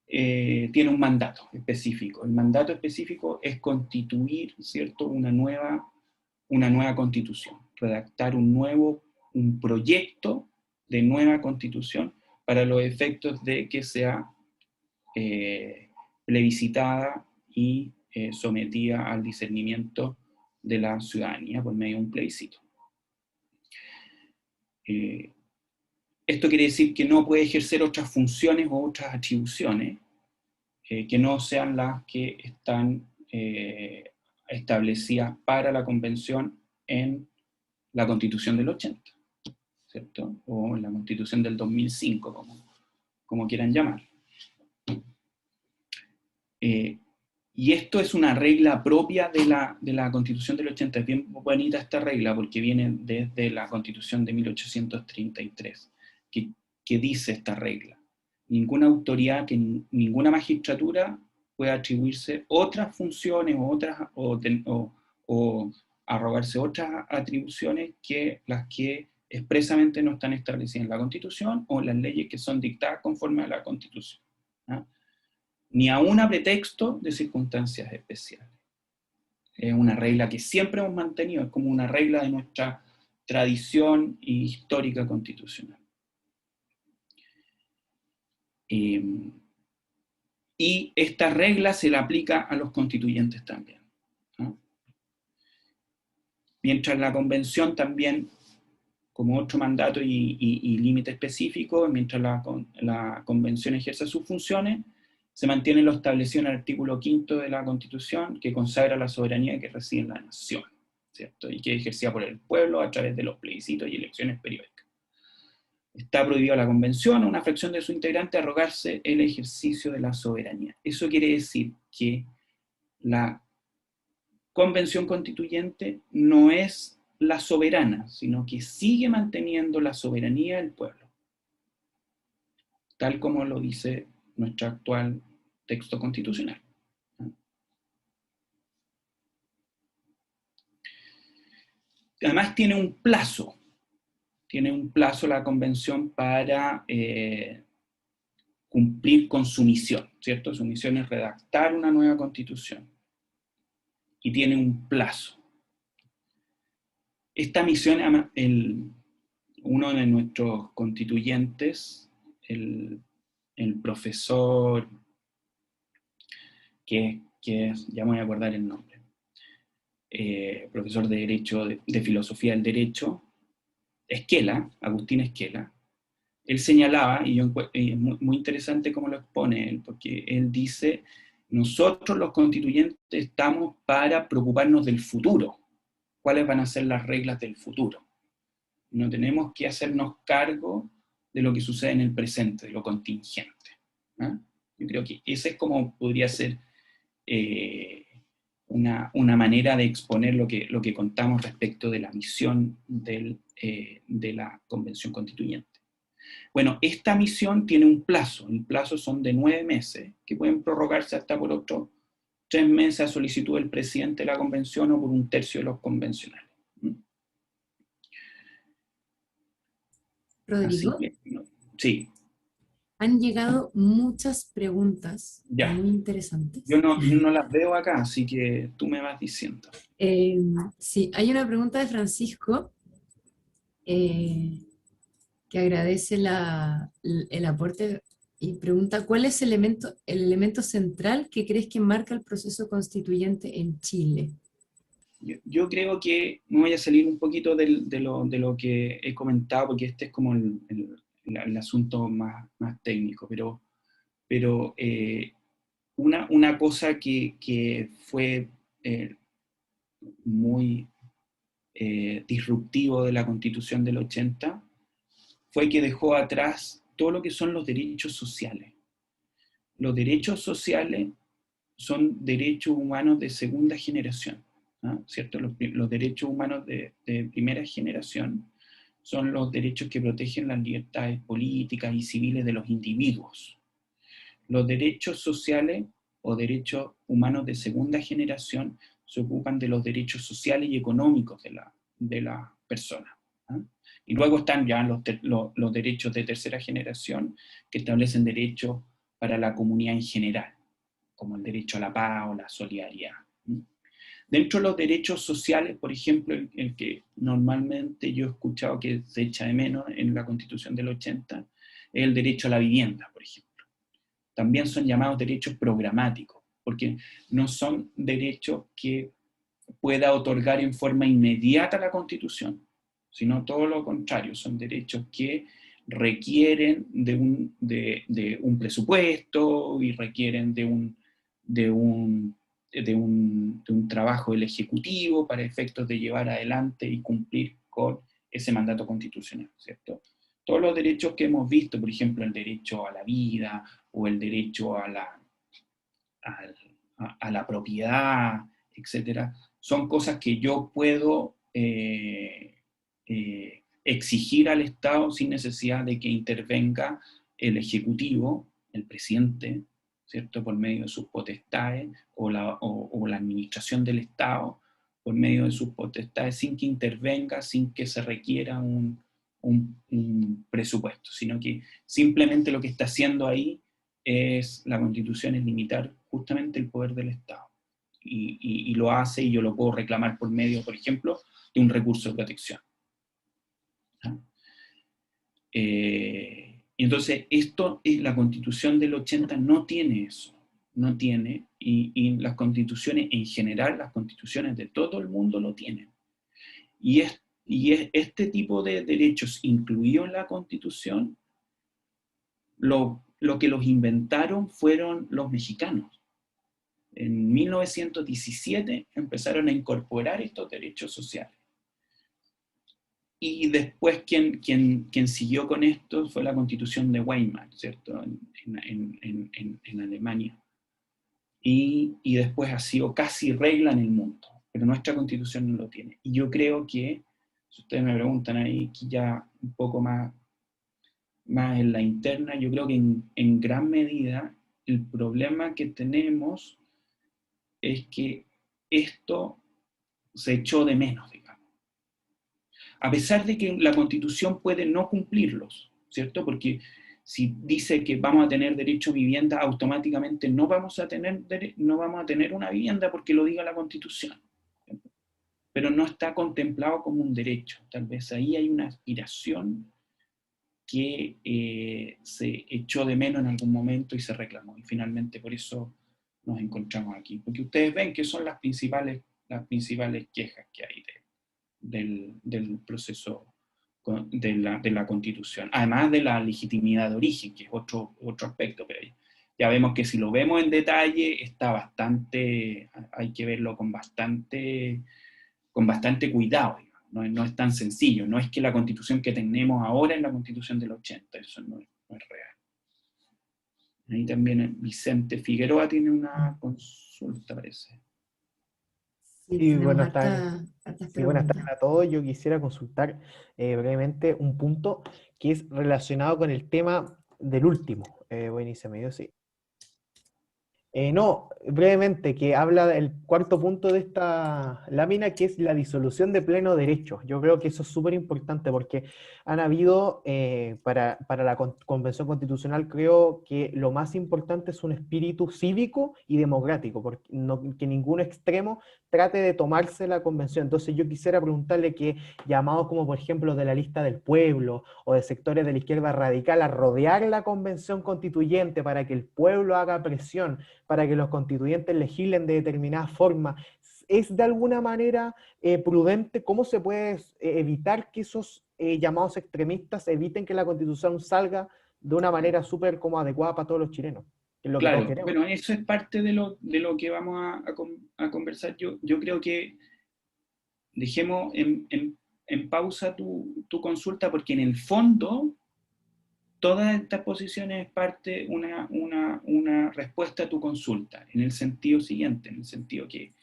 tiene un mandato específico. El mandato específico es constituir, ¿cierto?, una nueva constitución, redactar un proyecto de nueva constitución para los efectos de que sea plebiscitada y sometida al discernimiento de la ciudadanía por medio de un plebiscito. Esto quiere decir que no puede ejercer otras funciones o otras atribuciones que no sean las que están establecidas para la Convención en la Constitución del 80, ¿cierto? O en la Constitución del 2005, como quieran llamar. Y esto es una regla propia de la Constitución del 80. Es bien bonita esta regla porque viene desde la Constitución de 1833, que dice esta regla: ninguna autoridad, ninguna magistratura puede atribuirse otras funciones o arrogarse otras atribuciones que las que expresamente no están establecidas en la Constitución o en las leyes que son dictadas conforme a la Constitución, ¿no? Ni aún a pretexto de circunstancias especiales. Es una regla que siempre hemos mantenido, es como una regla de nuestra tradición histórica constitucional. Y esta regla se la aplica a los constituyentes también, ¿no? Mientras la Convención también, como otro mandato y límite específico, mientras la Convención ejerce sus funciones, se mantiene lo establecido en el artículo 5 de la Constitución, que consagra la soberanía que reside en la nación, ¿cierto? Y que es ejercida por el pueblo a través de los plebiscitos y elecciones periódicas. Está prohibido a la Convención, a una fracción de sus integrantes, arrogarse el ejercicio de la soberanía. Eso quiere decir que la Convención Constituyente no es la soberana, sino que sigue manteniendo la soberanía del pueblo, tal como lo dice nuestro actual texto constitucional. Además tiene un plazo la Convención para cumplir con su misión, ¿cierto? Su misión es redactar una nueva Constitución, y tiene un plazo. Esta misión, uno de nuestros constituyentes, el profesor, que ya me voy a acordar el nombre, profesor de Derecho, de Filosofía del Derecho, Esquela, Agustín Esquela, él señalaba, y es muy interesante cómo lo expone él, porque él dice: nosotros los constituyentes estamos para preocuparnos del futuro. ¿Cuáles van a ser las reglas del futuro? No tenemos que hacernos cargo de lo que sucede en el presente, de lo contingente, ¿no? Yo creo que esa es como podría ser una manera de exponer lo que contamos respecto de la misión de la Convención Constituyente. Bueno, esta misión tiene un plazo. El plazo son de 9 meses, que pueden prorrogarse hasta por otros 3 meses a solicitud del presidente de la Convención o por 1/3 de los convencionales. Rodrigo, que, sí. Han llegado muchas preguntas muy interesantes. Yo no las veo acá, así que tú me vas diciendo. Sí, hay una pregunta de Francisco, que agradece el aporte y pregunta: ¿cuál es el elemento central que crees que marca el proceso constituyente en Chile? Yo creo que me voy a salir un poquito de lo que he comentado, porque este es como el asunto más técnico, pero una cosa que fue muy disruptivo de la Constitución del 80 fue que dejó atrás todo lo que son los derechos sociales. Los derechos sociales son derechos humanos de segunda generación, ¿no? ¿Cierto? Los derechos humanos de primera generación son los derechos que protegen las libertades políticas y civiles de los individuos. Los derechos sociales o derechos humanos de segunda generación se ocupan de los derechos sociales y económicos de la persona, ¿no? Y luego están ya los derechos de tercera generación, que establecen derechos para la comunidad en general, como el derecho a la paz o la solidaridad. Dentro de los derechos sociales, por ejemplo, el que normalmente yo he escuchado que se echa de menos en la Constitución del 80, es el derecho a la vivienda, por ejemplo. También son llamados derechos programáticos, porque no son derechos que pueda otorgar en forma inmediata la Constitución, sino todo lo contrario, son derechos que requieren de un presupuesto y requieren de un trabajo del Ejecutivo para efectos de llevar adelante y cumplir con ese mandato constitucional, ¿cierto? Todos los derechos que hemos visto, por ejemplo, el derecho a la vida o el derecho a la propiedad, etcétera, son cosas que yo puedo exigir al Estado sin necesidad de que intervenga el Ejecutivo, el presidente, ¿cierto?, por medio de sus potestades, o la administración del Estado, por medio de sus potestades, sin que intervenga, sin que se requiera un presupuesto, sino que simplemente lo que está haciendo ahí la Constitución es limitar justamente el poder del Estado. Y lo hace, y yo lo puedo reclamar por medio, por ejemplo, de un recurso de protección. Entonces, la Constitución del 80 no tiene eso, no tiene, y las constituciones en general, las constituciones de todo el mundo lo tienen. Y este tipo de derechos incluidos en la Constitución, lo que los inventaron fueron los mexicanos. En 1917 empezaron a incorporar estos derechos sociales. Y después quien siguió con esto fue la Constitución de Weimar, ¿cierto?, en Alemania. Y después ha sido casi regla en el mundo, pero nuestra Constitución no lo tiene. Y yo creo que, si ustedes me preguntan ahí, que ya un poco más en la interna, yo creo que en gran medida el problema que tenemos es que esto se echó de menos, digamos. A pesar de que la Constitución puede no cumplirlos, ¿cierto? Porque si dice que vamos a tener derecho a vivienda, automáticamente no vamos a tener una vivienda porque lo diga la Constitución, ¿cierto? Pero no está contemplado como un derecho. Tal vez ahí hay una aspiración que se echó de menos en algún momento y se reclamó. Y finalmente por eso nos encontramos aquí. Porque ustedes ven que son las principales quejas que hay del proceso de la Constitución. Además de la legitimidad de origen, que es otro aspecto, pero ya vemos que si lo vemos en detalle, hay que verlo con bastante cuidado. No es tan sencillo, no es que la Constitución que tenemos ahora es la Constitución del 80, eso no es real. Ahí también Vicente Figueroa tiene una consulta, parece. Sí, buenas tardes. Buenas tardes a todos. Yo quisiera consultar brevemente un punto que es relacionado con el tema del último. Voy a iniciar medio, sí. No, brevemente, que habla del cuarto punto de esta lámina, que es la disolución de pleno derecho. Yo creo que eso es súper importante porque han habido, para la Convención Constitucional, creo que lo más importante es un espíritu cívico y democrático, porque que ningún extremo trate de tomarse la Convención. Entonces yo quisiera preguntarle que llamados como por ejemplo de la lista del pueblo o de sectores de la izquierda radical a rodear la Convención Constituyente para que el pueblo haga presión, para que los constituyentes legislen de determinada forma, ¿Es de alguna manera prudente? ¿Cómo se puede evitar que esos llamados extremistas eviten que la Constitución salga de una manera súper como adecuada para todos los chilenos? Que es lo que todos Claro, queremos. bueno, eso es parte de lo que vamos a conversar. Yo creo que dejemos en pausa tu consulta, porque en el fondo todas estas posiciones es parte una respuesta a tu consulta, en el sentido siguiente, en el sentido que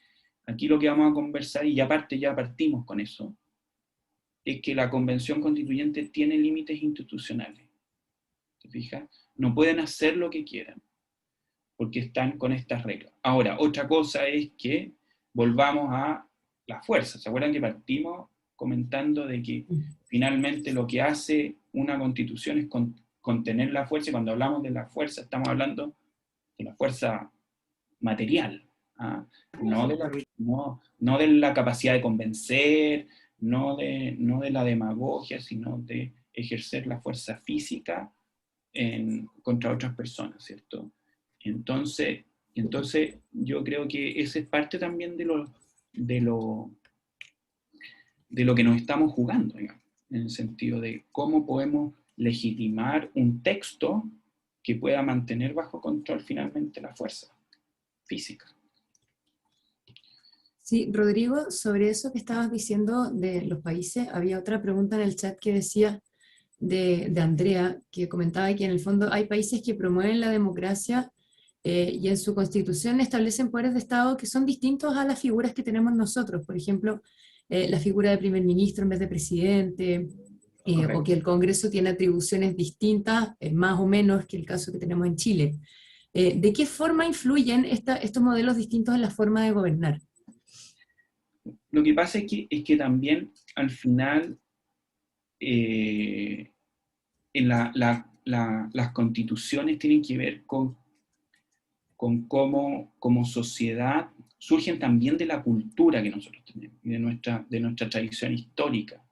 aquí lo que vamos a conversar, y ya partimos con eso, es que la Convención Constituyente tiene límites institucionales. ¿Te fijas? No pueden hacer lo que quieran, porque están con estas reglas. Ahora, otra cosa es que volvamos a la fuerza. ¿Se acuerdan que partimos comentando de que finalmente lo que hace una constitución es contener la fuerza? Y cuando hablamos de la fuerza, estamos hablando de la fuerza material, ¿ah? No de la capacidad de convencer, no de la demagogia, sino de ejercer la fuerza física contra otras personas, ¿cierto? Entonces yo creo que esa es parte también de lo que nos estamos jugando, digamos, en el sentido de cómo podemos legitimar un texto que pueda mantener bajo control finalmente la fuerza física. Sí, Rodrigo, sobre eso que estabas diciendo de los países, había otra pregunta en el chat que decía de Andrea, que comentaba que en el fondo hay países que promueven la democracia y en su constitución establecen poderes de Estado que son distintos a las figuras que tenemos nosotros. Por ejemplo, la figura de primer ministro en vez de presidente, o que el Congreso tiene atribuciones distintas, más o menos que el caso que tenemos en Chile. ¿De qué forma influyen estos modelos distintos en la forma de gobernar? Lo que pasa es que también al final las constituciones tienen que ver con cómo como sociedad surgen también de la cultura que nosotros tenemos y de nuestra tradición histórica,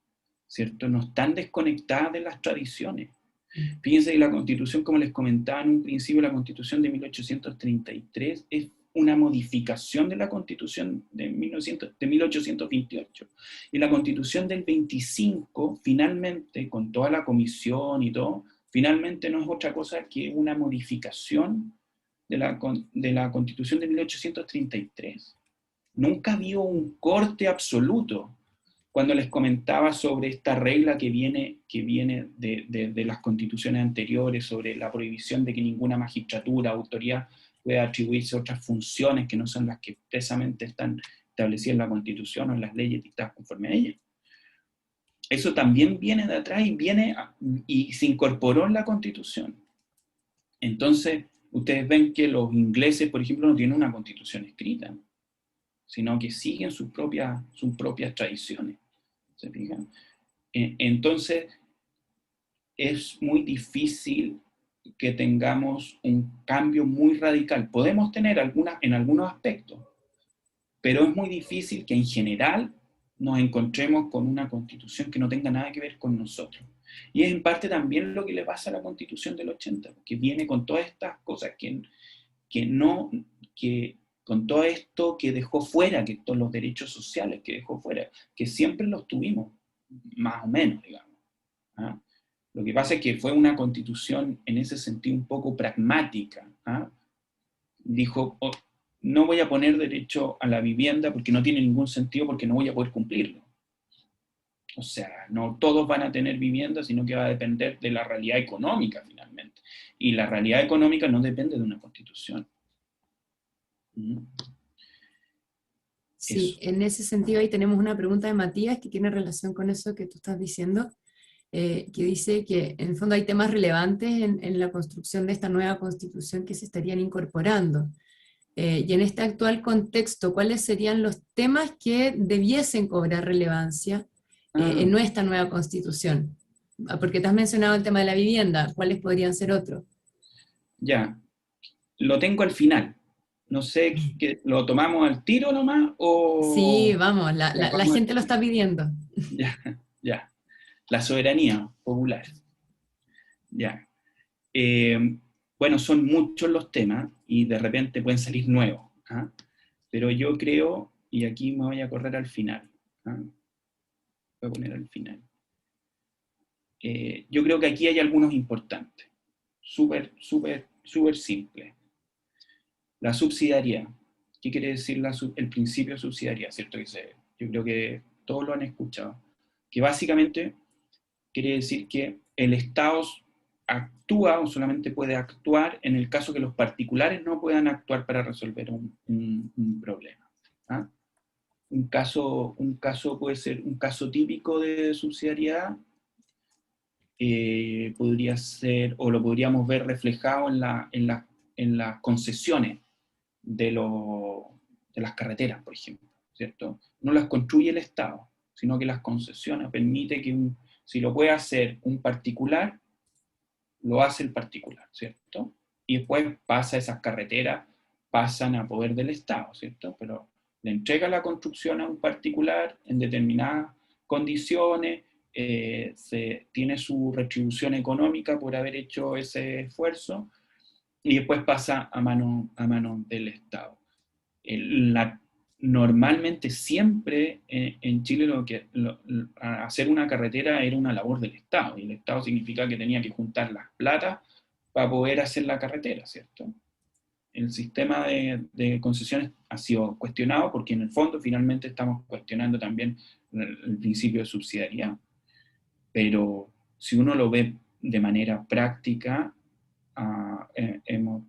¿cierto? No están desconectadas de las tradiciones. Fíjense que la Constitución, como les comentaba en un principio, la Constitución de 1833 es una modificación de la Constitución de 1828. Y la Constitución del 25, finalmente, con toda la comisión y todo, finalmente no es otra cosa que una modificación de la Constitución de 1833. Nunca había un corte absoluto. Cuando les comentaba sobre esta regla que viene de las constituciones anteriores, sobre la prohibición de que ninguna magistratura, autoridad, pueda atribuirse otras funciones que no son las que expresamente están establecidas en la Constitución o en las leyes dictadas conforme a ella. Eso también viene de atrás y se incorporó en la Constitución. Entonces, ustedes ven que los ingleses, por ejemplo, no tienen una constitución escrita, sino que siguen sus propias tradiciones. ¿Se fijan? Entonces, es muy difícil que tengamos un cambio muy radical. Podemos tener en algunos aspectos, pero es muy difícil que en general nos encontremos con una constitución que no tenga nada que ver con nosotros. Y es en parte también lo que le pasa a la Constitución del 80, que viene con todas estas cosas con todo esto que dejó fuera, que todos los derechos sociales que dejó fuera, que siempre los tuvimos, más o menos, digamos. ¿Ah? Lo que pasa es que fue una constitución en ese sentido un poco pragmática. ¿Ah? Dijo, oh, no voy a poner derecho a la vivienda porque no tiene ningún sentido, porque no voy a poder cumplirlo. O sea, no todos van a tener vivienda, sino que va a depender de la realidad económica finalmente. Y la realidad económica no depende de una constitución. Sí, en ese sentido ahí tenemos una pregunta de Matías que tiene relación con eso que tú estás diciendo, que dice que en el fondo hay temas relevantes en la construcción de esta nueva constitución que se estarían incorporando. Y en este actual contexto, ¿cuáles serían los temas que debiesen cobrar relevancia en nuestra nueva constitución? Porque te has mencionado el tema de la vivienda, ¿cuáles podrían ser otros? Ya, lo tengo al final. No sé, ¿lo tomamos al tiro nomás? Sí, vamos, la gente lo está pidiendo. Ya. La soberanía popular. Ya. Bueno, son muchos los temas y de repente pueden salir nuevos. ¿Ah? Pero yo creo y aquí me voy a correr al final. Voy a poner al final. Yo creo que aquí hay algunos importantes, súper simple. La subsidiariedad. ¿Qué quiere decir el principio de subsidiariedad? ¿Cierto? Yo creo que todos lo han escuchado. Que básicamente quiere decir que el Estado actúa o solamente puede actuar en el caso que los particulares no puedan actuar para resolver un problema. Un caso puede ser un caso típico de subsidiariedad. Podría ser, o lo podríamos ver reflejado en las concesiones de las carreteras, por ejemplo, ¿cierto? No las construye el Estado, sino que las concesiona, permite que si lo puede hacer un particular, lo hace el particular, ¿cierto? Y después esas carreteras pasan a poder del Estado, ¿cierto? Pero le entrega la construcción a un particular en determinadas condiciones, tiene su retribución económica por haber hecho ese esfuerzo, y después pasa a mano del Estado. Normalmente siempre en Chile hacer una carretera era una labor del Estado, y el Estado significa que tenía que juntar las platas para poder hacer la carretera, ¿cierto? El sistema de concesiones ha sido cuestionado porque en el fondo finalmente estamos cuestionando también el principio de subsidiariedad. Pero si uno lo ve de manera práctica,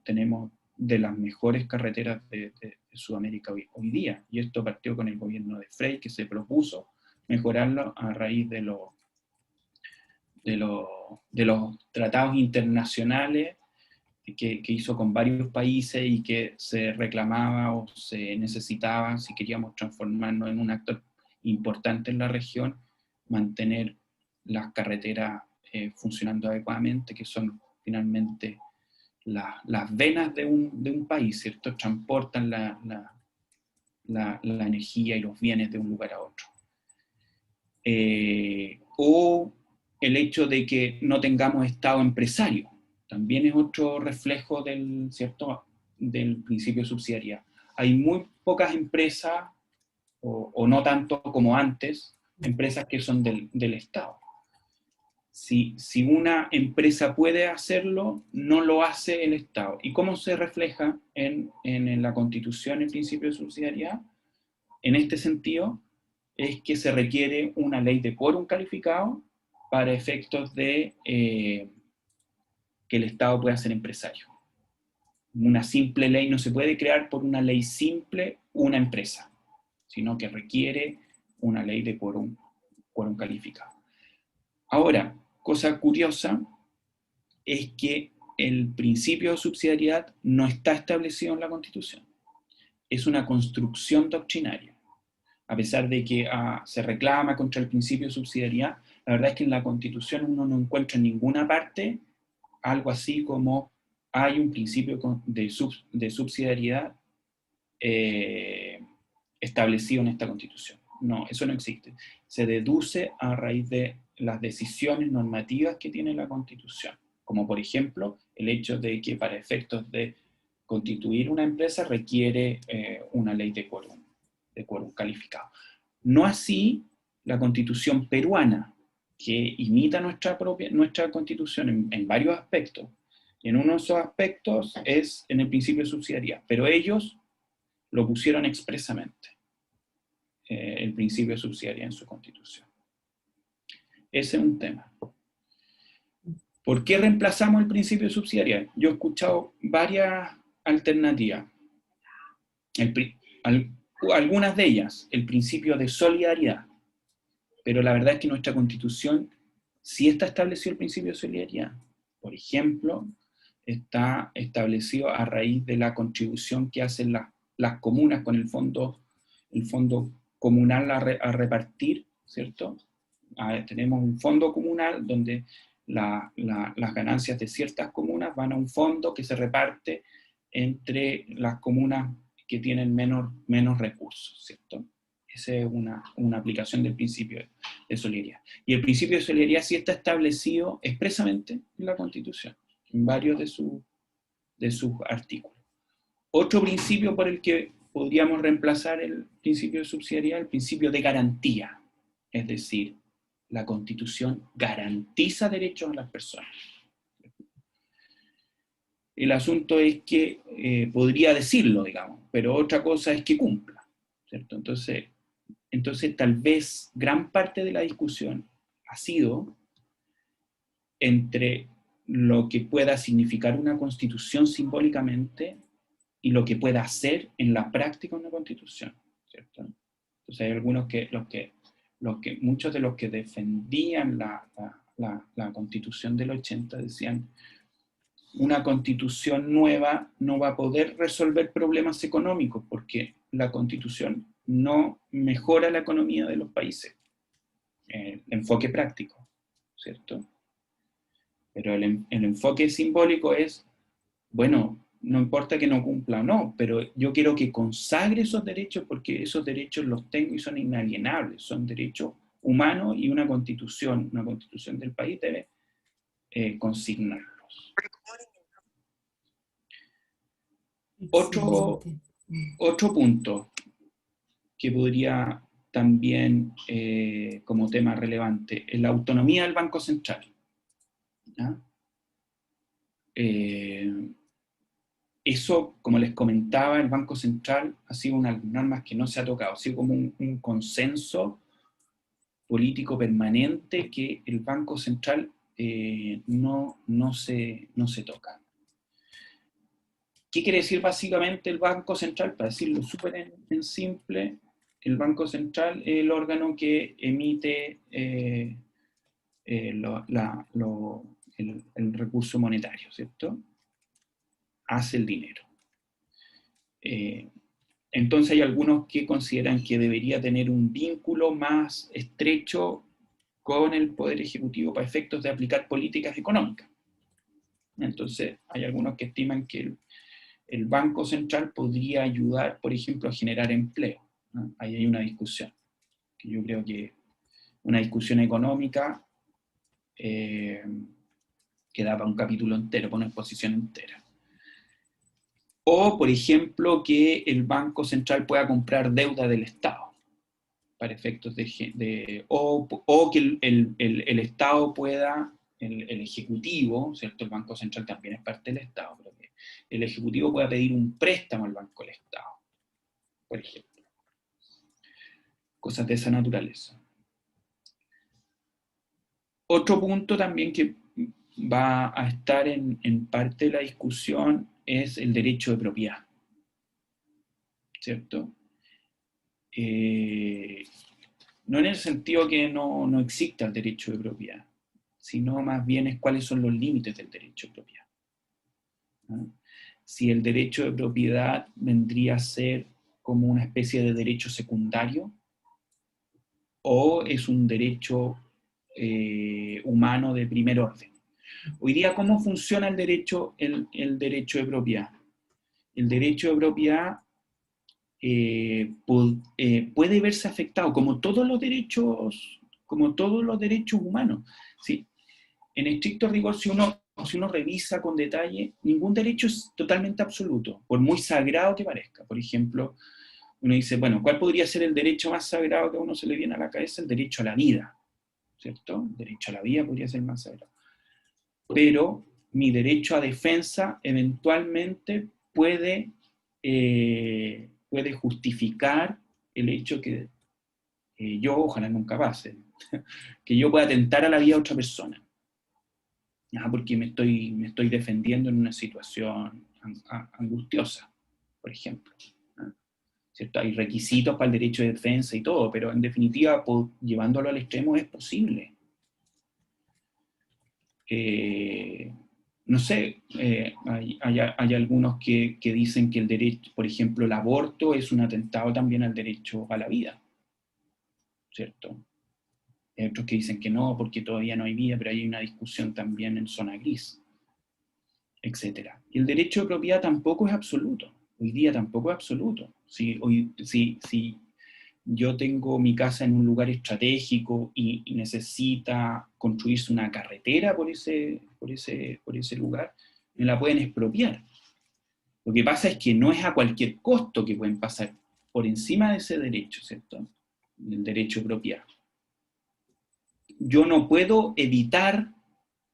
tenemos de las mejores carreteras de Sudamérica hoy día, y esto partió con el gobierno de Frei, que se propuso mejorarlo a raíz de los tratados internacionales que hizo con varios países y que se reclamaba o se necesitaba, si queríamos transformarnos en un actor importante en la región, mantener las carreteras funcionando adecuadamente, que son finalmente las venas de un país, ¿cierto? Transportan la energía y los bienes de un lugar a otro. O el hecho de que no tengamos Estado empresario, también es otro reflejo del principio de subsidiariedad. Hay muy pocas empresas, o no tanto como antes, empresas que son del Estado. Si una empresa puede hacerlo, no lo hace el Estado. ¿Y cómo se refleja en la Constitución el principio de subsidiariedad? En este sentido, es que se requiere una ley de quórum calificado para efectos de que el Estado pueda ser empresario. Una simple ley no se puede crear por una ley simple una empresa, sino que requiere una ley de quórum calificado. Ahora, cosa curiosa es que el principio de subsidiariedad no está establecido en la Constitución. Es una construcción doctrinaria. A pesar de que se reclama contra el principio de subsidiariedad, la verdad es que en la Constitución uno no encuentra en ninguna parte algo así como hay un principio de subsidiariedad establecido en esta Constitución. No, eso no existe. Se deduce a raíz de las decisiones normativas que tiene la Constitución, como por ejemplo el hecho de que para efectos de constituir una empresa requiere una ley de quórum calificado. No así la Constitución peruana, que imita nuestra Constitución en varios aspectos. En uno de esos aspectos es en el principio de subsidiariedad, pero ellos lo pusieron expresamente, el principio de subsidiariedad en su Constitución. Ese es un tema. ¿Por qué reemplazamos el principio de subsidiariedad? Yo he escuchado varias alternativas. Algunas de ellas, el principio de solidaridad. Pero la verdad es que nuestra Constitución sí está establecido el principio de solidaridad. Por ejemplo, está establecido a raíz de la contribución que hacen las comunas con el fondo comunal a repartir, ¿cierto? Tenemos un fondo comunal donde las ganancias de ciertas comunas van a un fondo que se reparte entre las comunas que tienen menos recursos, ¿cierto? Esa es una aplicación del principio de solidaridad. Y el principio de solidaridad sí está establecido expresamente en la Constitución, en varios de sus artículos. Otro principio por el que podríamos reemplazar el principio de subsidiariedad, el principio de garantía. Es decir, la Constitución garantiza derechos a las personas. El asunto es que podría decirlo, digamos, pero otra cosa es que cumpla, ¿cierto? Entonces tal vez gran parte de la discusión ha sido entre lo que pueda significar una constitución simbólicamente y lo que pueda hacer en la práctica una constitución, ¿cierto? Entonces hay algunos muchos de los que defendían la constitución del 80 decían: una constitución nueva no va a poder resolver problemas económicos porque la constitución no mejora la economía de los países. El enfoque práctico, ¿cierto? Pero el enfoque simbólico es, bueno, no importa que no cumpla o no, pero yo quiero que consagre esos derechos porque esos derechos los tengo y son inalienables, son derechos humanos y una constitución del país debe consignarlos. Otro punto que podría también como tema relevante es la autonomía del Banco Central. Eso, como les comentaba, el Banco Central ha sido una de las normas que no se ha tocado, ha sido como un consenso político permanente que el Banco Central no se toca. ¿Qué quiere decir básicamente el Banco Central? Para decirlo súper en simple, el Banco Central es el órgano que emite el recurso monetario, ¿cierto? Hace el dinero. Entonces hay algunos que consideran que debería tener un vínculo más estrecho con el Poder Ejecutivo para efectos de aplicar políticas económicas. Entonces hay algunos que estiman que el Banco Central podría ayudar, por ejemplo, a generar empleo, ¿no? Ahí hay una discusión, que yo creo que una discusión económica que da para un capítulo entero, para una exposición entera. O, por ejemplo, que el Banco Central pueda comprar deuda del Estado, para efectos o que el Estado pueda, el Ejecutivo, ¿cierto? El Banco Central también es parte del Estado, pero que el Ejecutivo pueda pedir un préstamo al Banco del Estado, por ejemplo. Cosas de esa naturaleza. Otro punto también que va a estar en parte de la discusión es el derecho de propiedad, ¿cierto? No en el sentido que no exista el derecho de propiedad, sino más bien es cuáles son los límites del derecho de propiedad, ¿no? Si el derecho de propiedad vendría a ser como una especie de derecho secundario, o es un derecho humano de primer orden. Hoy día, ¿cómo funciona el derecho de propiedad? El derecho de propiedad puede verse afectado, como todos los derechos humanos. ¿Sí? En estricto rigor, si uno revisa con detalle, ningún derecho es totalmente absoluto, por muy sagrado que parezca. Por ejemplo, uno dice, bueno, ¿cuál podría ser el derecho más sagrado que a uno se le viene a la cabeza? El derecho a la vida, ¿cierto? El derecho a la vida podría ser más sagrado. Pero mi derecho a defensa eventualmente puede justificar el hecho que yo, ojalá nunca pase, que yo pueda atentar a la vida de otra persona, porque me estoy defendiendo en una situación angustiosa, por ejemplo, ¿cierto? Hay requisitos para el derecho de defensa y todo, pero en definitiva, llevándolo al extremo es posible. No sé, hay algunos que dicen que el derecho, por ejemplo, el aborto es un atentado también al derecho a la vida, ¿cierto? Hay otros que dicen que no, porque todavía no hay vida, pero hay una discusión también en zona gris, etc. Y el derecho de propiedad tampoco es absoluto, hoy día tampoco es absoluto. Si yo tengo mi casa en un lugar estratégico y necesita construirse una carretera por ese lugar, me la pueden expropiar. Lo que pasa es que no es a cualquier costo que pueden pasar por encima de ese derecho, ¿cierto? El derecho de propiedad. Yo no puedo evitar,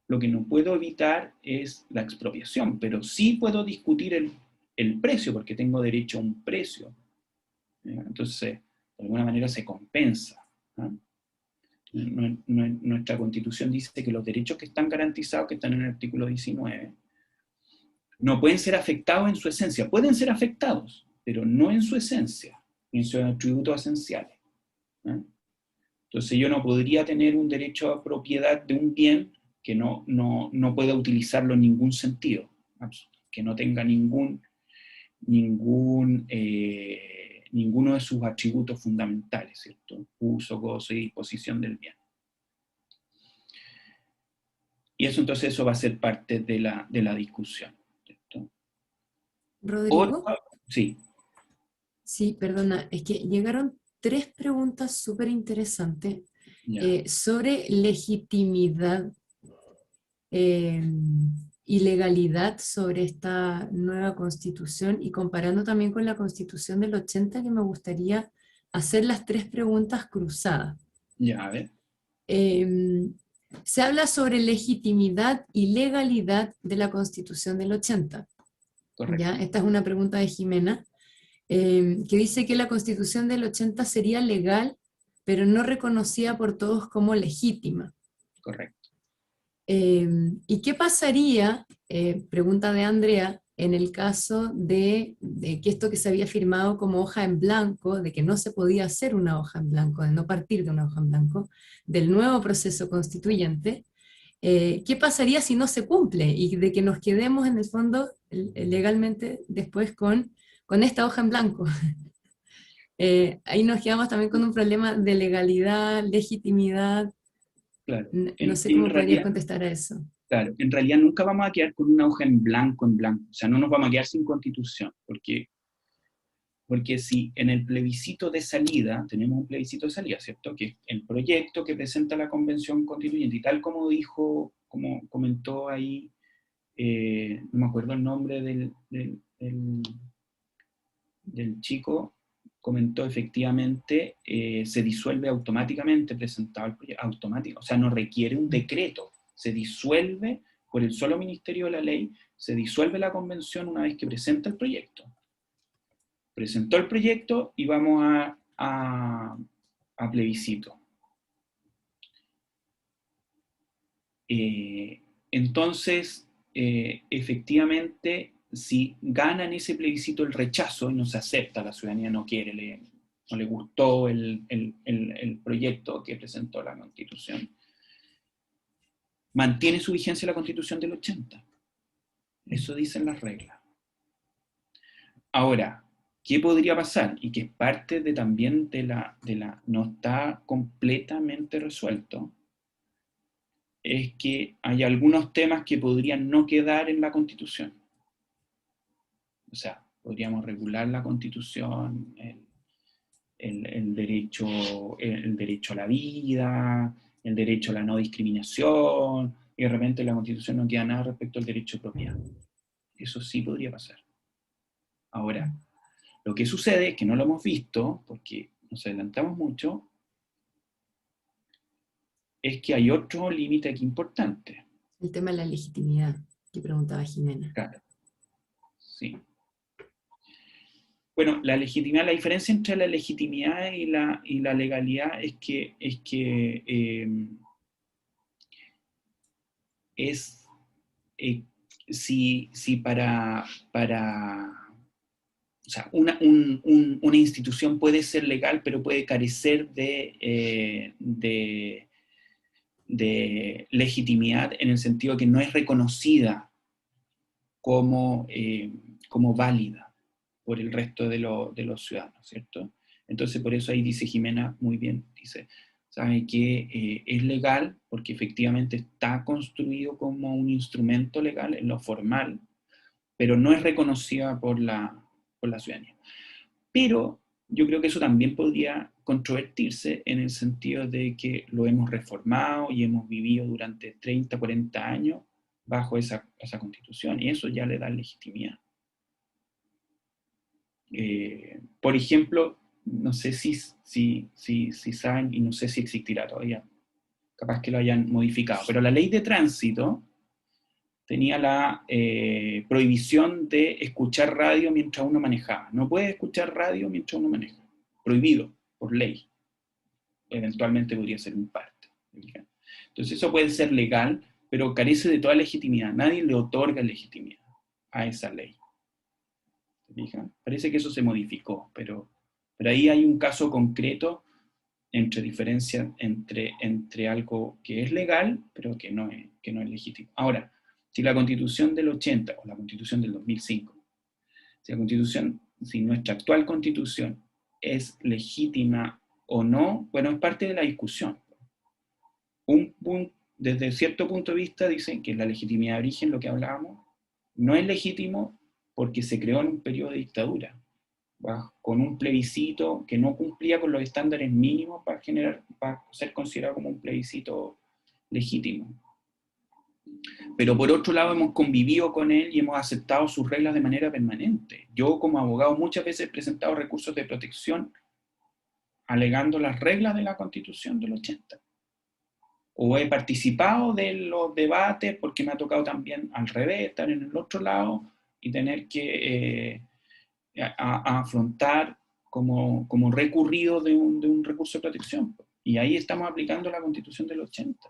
lo que no puedo evitar es la expropiación, pero sí puedo discutir el precio, porque tengo derecho a un precio. Entonces, de alguna manera se compensa, ¿no? Nuestra Constitución dice que los derechos que están garantizados, que están en el artículo 19, no pueden ser afectados en su esencia. Pueden ser afectados, pero no en su esencia, en sus atributos esenciales, ¿no? Entonces yo no podría tener un derecho a propiedad de un bien que no pueda utilizarlo en ningún sentido, que no tenga ninguno de sus atributos fundamentales, ¿cierto? Uso, gozo y disposición del bien. Y eso va a ser parte de la discusión, ¿cierto? Rodrigo. Sí. Sí, perdona, es que llegaron 3 preguntas súper interesantes sobre legitimidad y legalidad sobre esta nueva constitución, y comparando también con la constitución del 80, que me gustaría hacer las 3 preguntas cruzadas. Ya, a ver. Se habla sobre legitimidad y legalidad de la constitución del 80. Correcto. ¿Ya? Esta es una pregunta de Jimena, que dice que la constitución del 80 sería legal, pero no reconocida por todos como legítima. Correcto. ¿Y qué pasaría, pregunta de Andrea, en el caso de que esto que se había firmado como hoja en blanco, de que no se podía hacer una hoja en blanco, de no partir de una hoja en blanco, del nuevo proceso constituyente? ¿Qué pasaría si no se cumple? Y de que nos quedemos en el fondo legalmente después con esta hoja en blanco. Ahí nos quedamos también con un problema de legalidad, legitimidad. Claro. No sé cómo podrías contestar a eso. Claro, en realidad nunca vamos a quedar con una hoja en blanco, o sea, no nos vamos a quedar sin constitución, porque si en el plebiscito de salida, tenemos un plebiscito de salida, ¿cierto? Que es el proyecto que presenta la Convención Constituyente, y tal como como comentó ahí, no me acuerdo el nombre del chico, comentó efectivamente, se disuelve automáticamente presentado el proyecto, automático, o sea, no requiere un decreto, se disuelve por el solo Ministerio de la Ley, se disuelve la convención una vez que presenta el proyecto. Presentó el proyecto y vamos a plebiscito. Entonces, efectivamente, si gana en ese plebiscito el rechazo y no se acepta, la ciudadanía no quiere, no le gustó el proyecto que presentó la Constitución, mantiene su vigencia la Constitución del 80. Eso dicen las reglas. Ahora, ¿qué podría pasar? Y que es parte también no está completamente resuelto, es que hay algunos temas que podrían no quedar en la Constitución. O sea, podríamos regular la Constitución, el derecho a la vida, el derecho a la no discriminación, y de repente en la Constitución no queda nada respecto al derecho a propiedad. Eso sí podría pasar. Ahora, lo que sucede es que no lo hemos visto, porque nos adelantamos mucho, es que hay otro límite aquí importante. El tema de la legitimidad, que preguntaba Jimena. Claro. Sí. Bueno, la legitimidad, la diferencia entre la legitimidad y la legalidad es que si para o sea, una institución puede ser legal, pero puede carecer de legitimidad en el sentido que no es reconocida como válida por el resto de los ciudadanos, ¿cierto? Entonces, por eso ahí dice Jimena muy bien, dice, ¿sabe que es legal? Porque efectivamente está construido como un instrumento legal en lo formal, pero no es reconocida por la ciudadanía. Pero yo creo que eso también podría controvertirse en el sentido de que lo hemos reformado y hemos vivido durante 30, 40 años bajo esa constitución, y eso ya le da legitimidad. Por ejemplo, no sé si saben, y no sé si existirá todavía, capaz que lo hayan modificado, pero la ley de tránsito tenía la prohibición de escuchar radio mientras uno manejaba. No puede escuchar radio mientras uno maneja. Prohibido, por ley. Eventualmente podría ser un parte. Entonces eso puede ser legal, pero carece de toda legitimidad. Nadie le otorga legitimidad a esa ley. Parece que eso se modificó, pero ahí hay un caso concreto entre diferencia entre algo que es legal, pero que no es legítimo. Ahora, si la Constitución del 80 o la Constitución del 2005, si nuestra actual Constitución es legítima o no, bueno, es parte de la discusión. Desde cierto punto de vista dicen que la legitimidad de origen, lo que hablábamos, no es legítimo porque se creó en un periodo de dictadura, con un plebiscito que no cumplía con los estándares mínimos para ser considerado como un plebiscito legítimo. Pero por otro lado hemos convivido con él y hemos aceptado sus reglas de manera permanente. Yo como abogado muchas veces he presentado recursos de protección alegando las reglas de la Constitución del 80. O he participado de los debates porque me ha tocado también al revés, estar en el otro lado y tener que a afrontar como recurrido de un recurso de protección. Y ahí estamos aplicando la Constitución del 80.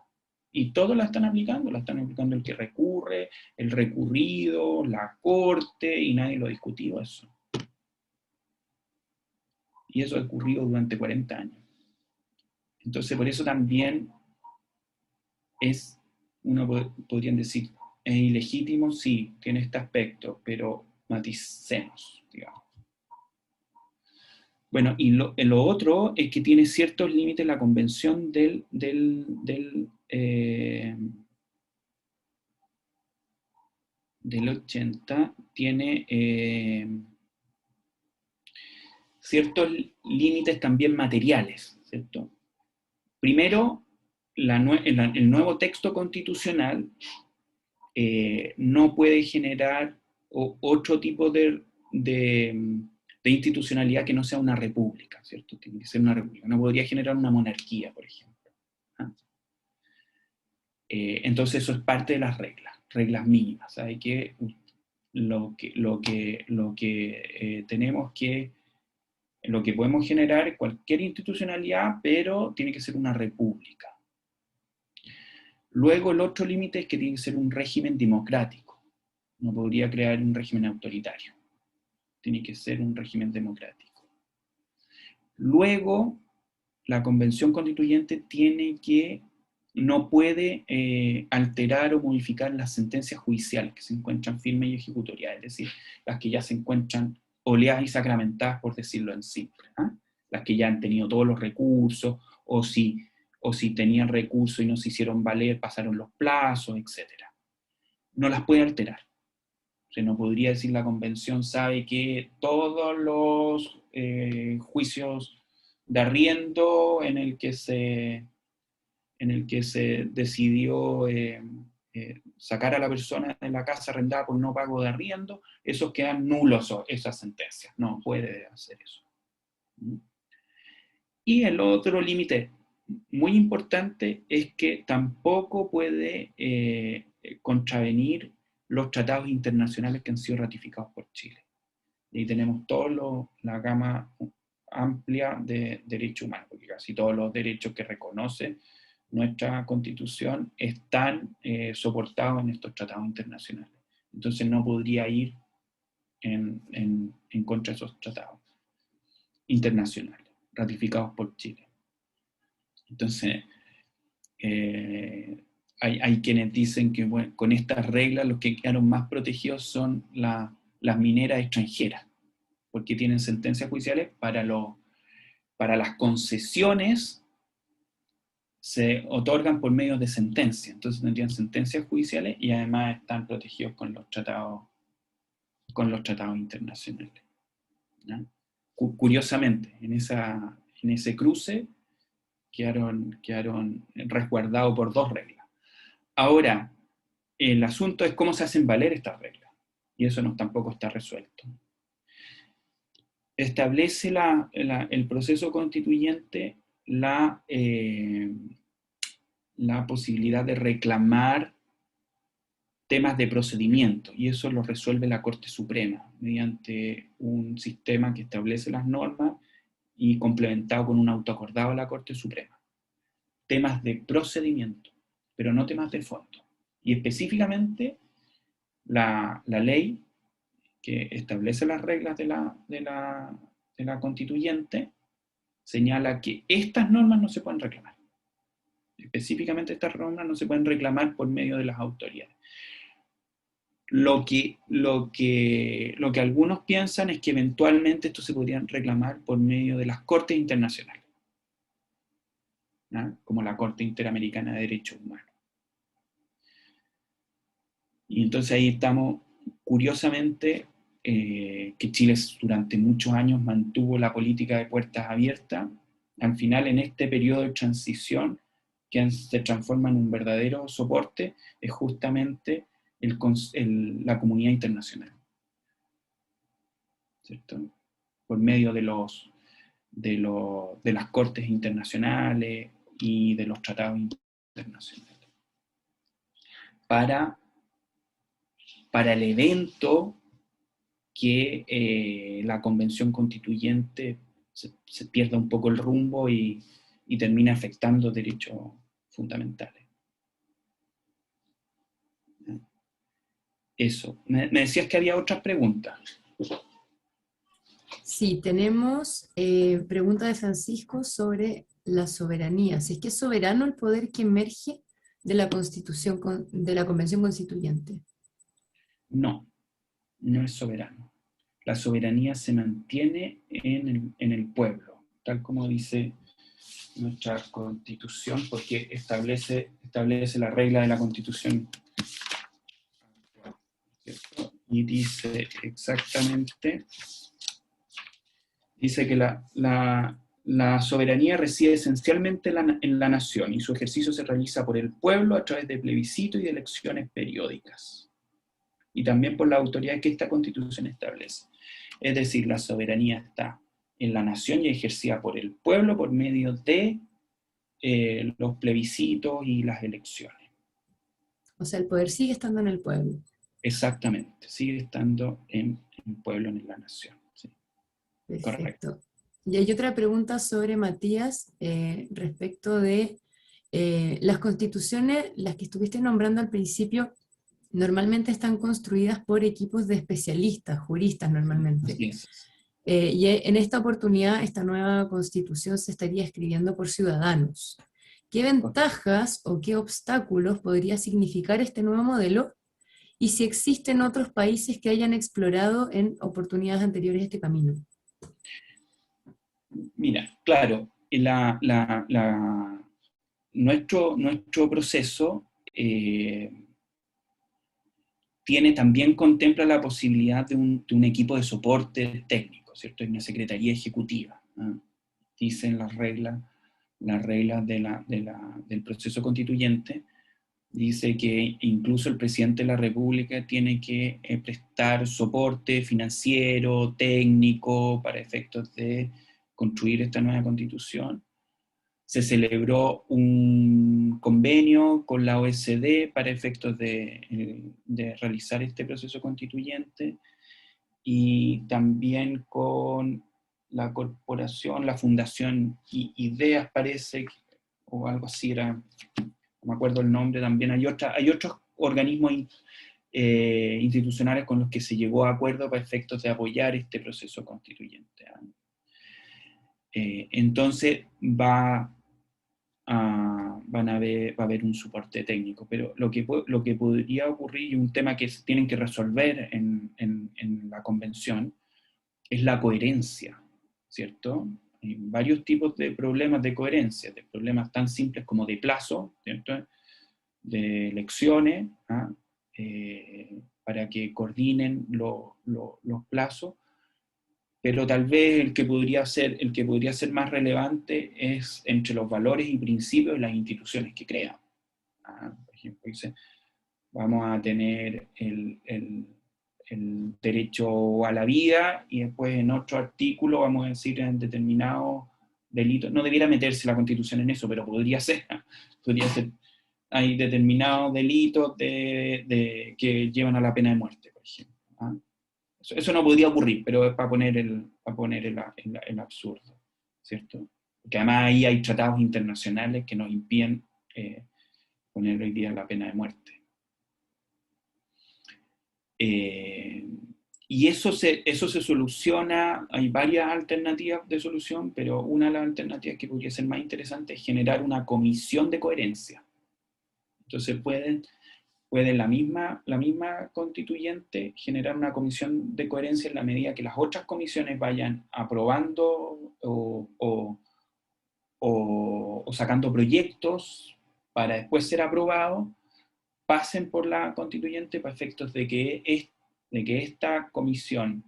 Y todos la están aplicando el que recurre, el recurrido, la corte, y nadie lo ha discutido eso. Y eso ha ocurrido durante 40 años. Entonces, por eso también podrían decir, es ilegítimo, sí, tiene este aspecto, pero maticemos, digamos. Bueno, y lo otro es que tiene ciertos límites la convención del 80, tiene ciertos límites también materiales, ¿cierto? Primero, el nuevo texto constitucional no puede generar otro tipo de institucionalidad que no sea una república, ¿cierto? Tiene que ser una república. No podría generar una monarquía, por ejemplo. Entonces eso es parte de las reglas mínimas. Hay que lo que podemos generar es cualquier institucionalidad, pero tiene que ser una república. Luego el otro límite es que tiene que ser un régimen democrático. No podría crear un régimen autoritario. Tiene que ser un régimen democrático. Luego, la Convención Constituyente no puede alterar o modificar las sentencias judiciales que se encuentran firmes y ejecutorias, es decir, las que ya se encuentran oleadas y sacramentadas, por decirlo en simple, las que ya han tenido todos los recursos, o si tenían recursos y no se hicieron valer, pasaron los plazos, etc. No las puede alterar. O sea, no podría decir la Convención sabe que todos los juicios de arriendo en el que se decidió sacar a la persona de la casa arrendada por no pago de arriendo, esos quedan nulos, esas sentencias. No puede hacer eso. Y el otro límite muy importante es que tampoco puede contravenir los tratados internacionales que han sido ratificados por Chile. Y tenemos la gama amplia de derechos humanos, porque casi todos los derechos que reconoce nuestra Constitución están soportados en estos tratados internacionales. Entonces no podría ir en contra de esos tratados internacionales ratificados por Chile. Entonces, hay quienes dicen que bueno, con estas reglas los que quedaron más protegidos son las mineras extranjeras, porque tienen sentencias judiciales para las concesiones se otorgan por medio de sentencia, entonces tendrían sentencias judiciales y además están protegidos con los tratados internacionales. ¿Ya? Curiosamente, en ese cruce quedaron resguardados por dos reglas. Ahora, el asunto es cómo se hacen valer estas reglas, y eso tampoco está resuelto. establece el proceso constituyente la posibilidad de reclamar temas de procedimiento, y eso lo resuelve la Corte Suprema, mediante un sistema que establece las normas y complementado con un autoacordado de la Corte Suprema. Temas de procedimiento, pero no temas de fondo. Y específicamente la ley que establece las reglas de la constituyente señala que estas normas no se pueden reclamar. Específicamente estas normas no se pueden reclamar por medio de las autoridades. Lo que algunos piensan es que eventualmente esto se podría reclamar por medio de las cortes internacionales, ¿no? Como la Corte Interamericana de Derechos Humanos. Y entonces ahí estamos, curiosamente, que Chile durante muchos años mantuvo la política de puertas abiertas. Al final, en este periodo de transición, que se transforma en un verdadero soporte, es justamente la comunidad internacional, ¿cierto? Por medio de las cortes internacionales y de los tratados internacionales. Para el evento que la Convención Constituyente se pierda un poco el rumbo y termina afectando derechos fundamentales. Eso. Me decías que había otras preguntas. Sí, tenemos pregunta de Francisco sobre la soberanía. Si es que es soberano el poder que emerge de la Constitución, de la Convención Constituyente. No, no es soberano. La soberanía se mantiene en el pueblo, tal como dice nuestra Constitución, porque establece la regla de la Constitución, ¿cierto? Y dice exactamente, dice que la soberanía reside esencialmente en la nación, y su ejercicio se realiza por el pueblo a través de plebiscitos y de elecciones periódicas, y también por la autoridad que esta Constitución establece. Es decir, la soberanía está en la nación y ejercida por el pueblo por medio de los plebiscitos y las elecciones. O sea, el poder sigue estando en el pueblo. Exactamente, sigue estando en el pueblo, en la nación. Sí. Perfecto. Correcto. Y hay otra pregunta sobre Matías respecto de las constituciones, las que estuviste nombrando al principio, normalmente están construidas por equipos de especialistas, juristas normalmente. Así es. Y en esta oportunidad, esta nueva constitución se estaría escribiendo por ciudadanos. ¿Qué ventajas o qué obstáculos podría significar este nuevo modelo? Y si existen otros países que hayan explorado en oportunidades anteriores este camino. Mira, claro, nuestro proceso contempla la posibilidad de un equipo de soporte técnico, ¿cierto? Es una secretaría ejecutiva, ¿no? Dicen las reglas del proceso constituyente, dice que incluso el presidente de la República tiene que prestar soporte financiero, técnico, para efectos de construir esta nueva constitución. Se celebró un convenio con la OSD para efectos de realizar este proceso constituyente, y también con la corporación, la fundación Ideas, parece, o algo así era, no me acuerdo el nombre. También hay otros organismos institucionales con los que se llegó a acuerdo para efectos de apoyar este proceso constituyente. Entonces va a haber un soporte técnico, pero lo que podría ocurrir, y un tema que tienen que resolver en la convención, es la coherencia, ¿cierto? Hay varios tipos de problemas de coherencia, de problemas tan simples como de plazo, ¿cierto? De elecciones, para que coordinen los plazos, pero tal vez el que podría ser más relevante es entre los valores y principios de las instituciones que crean. Por ejemplo, dice, vamos a tener el derecho a la vida, y después en otro artículo vamos a decir en determinado delito, no debiera meterse la Constitución en eso, pero podría ser, hay determinados delitos que llevan a la pena de muerte, por ejemplo. ¿Ah? Eso no podría ocurrir, pero es para poner el absurdo, ¿cierto? Porque además ahí hay tratados internacionales que nos impiden poner hoy día la pena de muerte. Y eso se soluciona, hay varias alternativas de solución, pero una de las alternativas que podría ser más interesante es generar una comisión de coherencia. Entonces pueden la misma constituyente generar una comisión de coherencia en la medida que las otras comisiones vayan aprobando o sacando proyectos para después ser aprobados, pasen por la constituyente para efectos de que esta comisión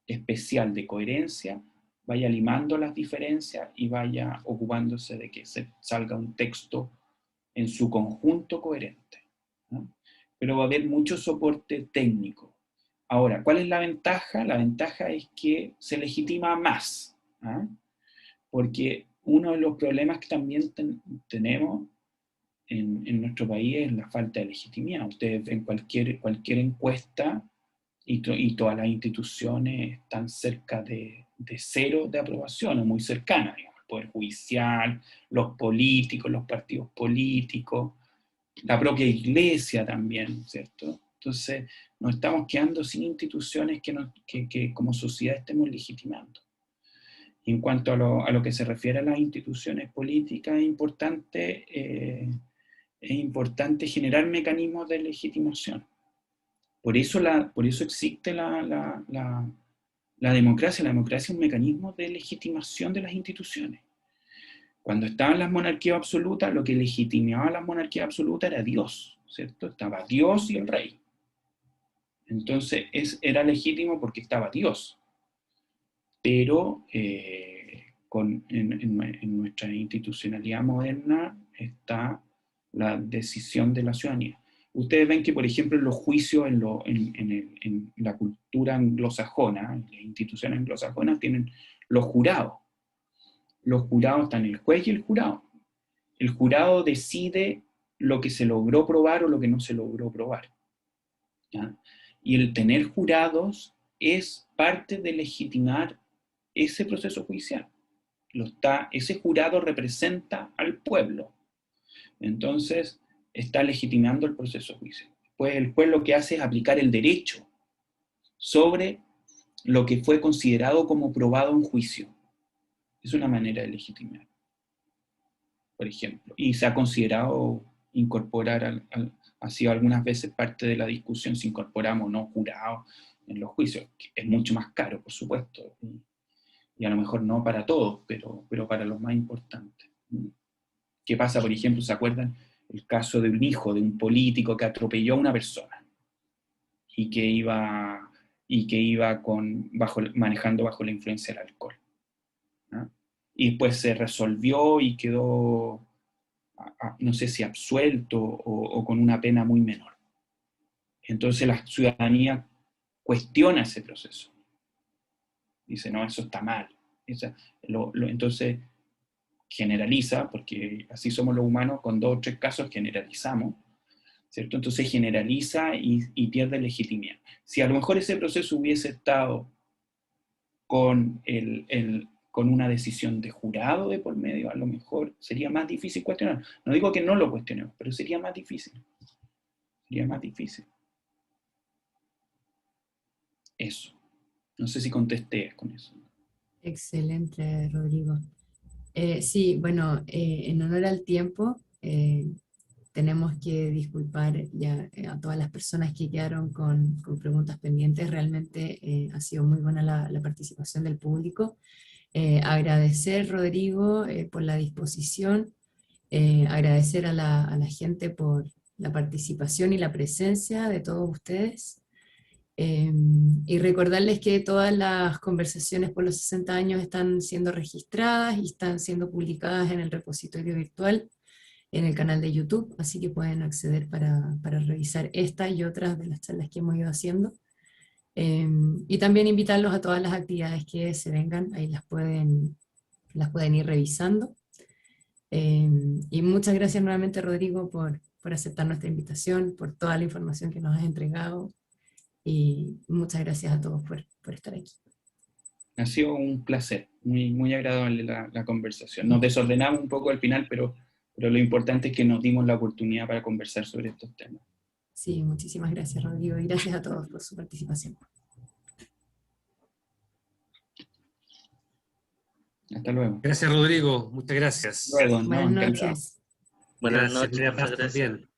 especial de coherencia vaya limando las diferencias y vaya ocupándose de que salga un texto en su conjunto coherente, ¿no? Pero va a haber mucho soporte técnico. Ahora, ¿cuál es la ventaja? La ventaja es que se legitima más, ¿ah? Porque uno de los problemas que también tenemos en nuestro país es la falta de legitimidad. Ustedes ven cualquier encuesta y todas las instituciones están cerca de cero de aprobación, o muy cercanas, digamos, el Poder Judicial, los políticos, los partidos políticos, la propia Iglesia también, ¿cierto? Entonces nos estamos quedando sin instituciones que como sociedad estemos legitimando. Y en cuanto a lo que se refiere a las instituciones políticas, es importante generar mecanismos de legitimación. Por eso existe la democracia. La democracia es un mecanismo de legitimación de las instituciones. Cuando estaban las monarquías absolutas, lo que legitimaba a las monarquías absolutas era Dios, ¿cierto? Estaba Dios y el rey. Entonces era legítimo porque estaba Dios. Pero en nuestra institucionalidad moderna está la decisión de la ciudadanía. Ustedes ven que, por ejemplo, en los juicios, en la cultura anglosajona, las instituciones anglosajonas tienen los jurados. Los jurados están el juez y el jurado. El jurado decide lo que se logró probar o lo que no se logró probar, ¿ya? Y el tener jurados es parte de legitimar ese proceso judicial. Ese jurado representa al pueblo. Entonces, está legitimando el proceso judicial. Pues el juez lo que hace es aplicar el derecho sobre lo que fue considerado como probado en juicio. Es una manera de legitimar, por ejemplo. Y se ha considerado incorporar, ha sido algunas veces parte de la discusión si incorporamos o no jurados en los juicios, que es mucho más caro, por supuesto, y a lo mejor no para todos, pero para los más importantes. ¿Qué pasa, por ejemplo, se acuerdan el caso de un hijo de un político que atropelló a una persona y que iba manejando bajo la influencia del alcohol, ¿no? Y después se resolvió y quedó, no sé si absuelto o con una pena muy menor. Entonces la ciudadanía cuestiona ese proceso. Dice, no, eso está mal. Entonces generaliza, porque así somos los humanos, con 2 o 3 casos generalizamos, ¿cierto? Entonces generaliza y pierde legitimidad. Si a lo mejor ese proceso hubiese estado con una decisión de jurado de por medio, a lo mejor sería más difícil cuestionar. No digo que no lo cuestionemos, pero sería más difícil. Sería más difícil. Eso. No sé si contesté con eso. Excelente, Rodrigo. Sí, bueno, en honor al tiempo, tenemos que disculpar ya a todas las personas que quedaron con preguntas pendientes. Realmente ha sido muy buena la participación del público. Agradecer, Rodrigo, por la disposición, agradecer a la gente por la participación y la presencia de todos ustedes. Y recordarles que todas las conversaciones por los 60 años están siendo registradas y están siendo publicadas en el repositorio virtual en el canal de YouTube, así que pueden acceder para revisar esta y otras de las charlas que hemos ido haciendo. Y también invitarlos a todas las actividades que se vengan, ahí las pueden ir revisando. Y muchas gracias nuevamente, Rodrigo, por aceptar nuestra invitación, por toda la información que nos has entregado, y muchas gracias a todos por estar aquí. Ha sido un placer, muy, muy agradable la conversación. Nos desordenamos un poco al final, pero lo importante es que nos dimos la oportunidad para conversar sobre estos temas. Sí, muchísimas gracias, Rodrigo, y gracias a todos por su participación. Hasta luego. Gracias, Rodrigo. Muchas gracias. Luego, ¿no? Buenas noches. Buenas Gracias, noches, María muchas Paz, gracias. también.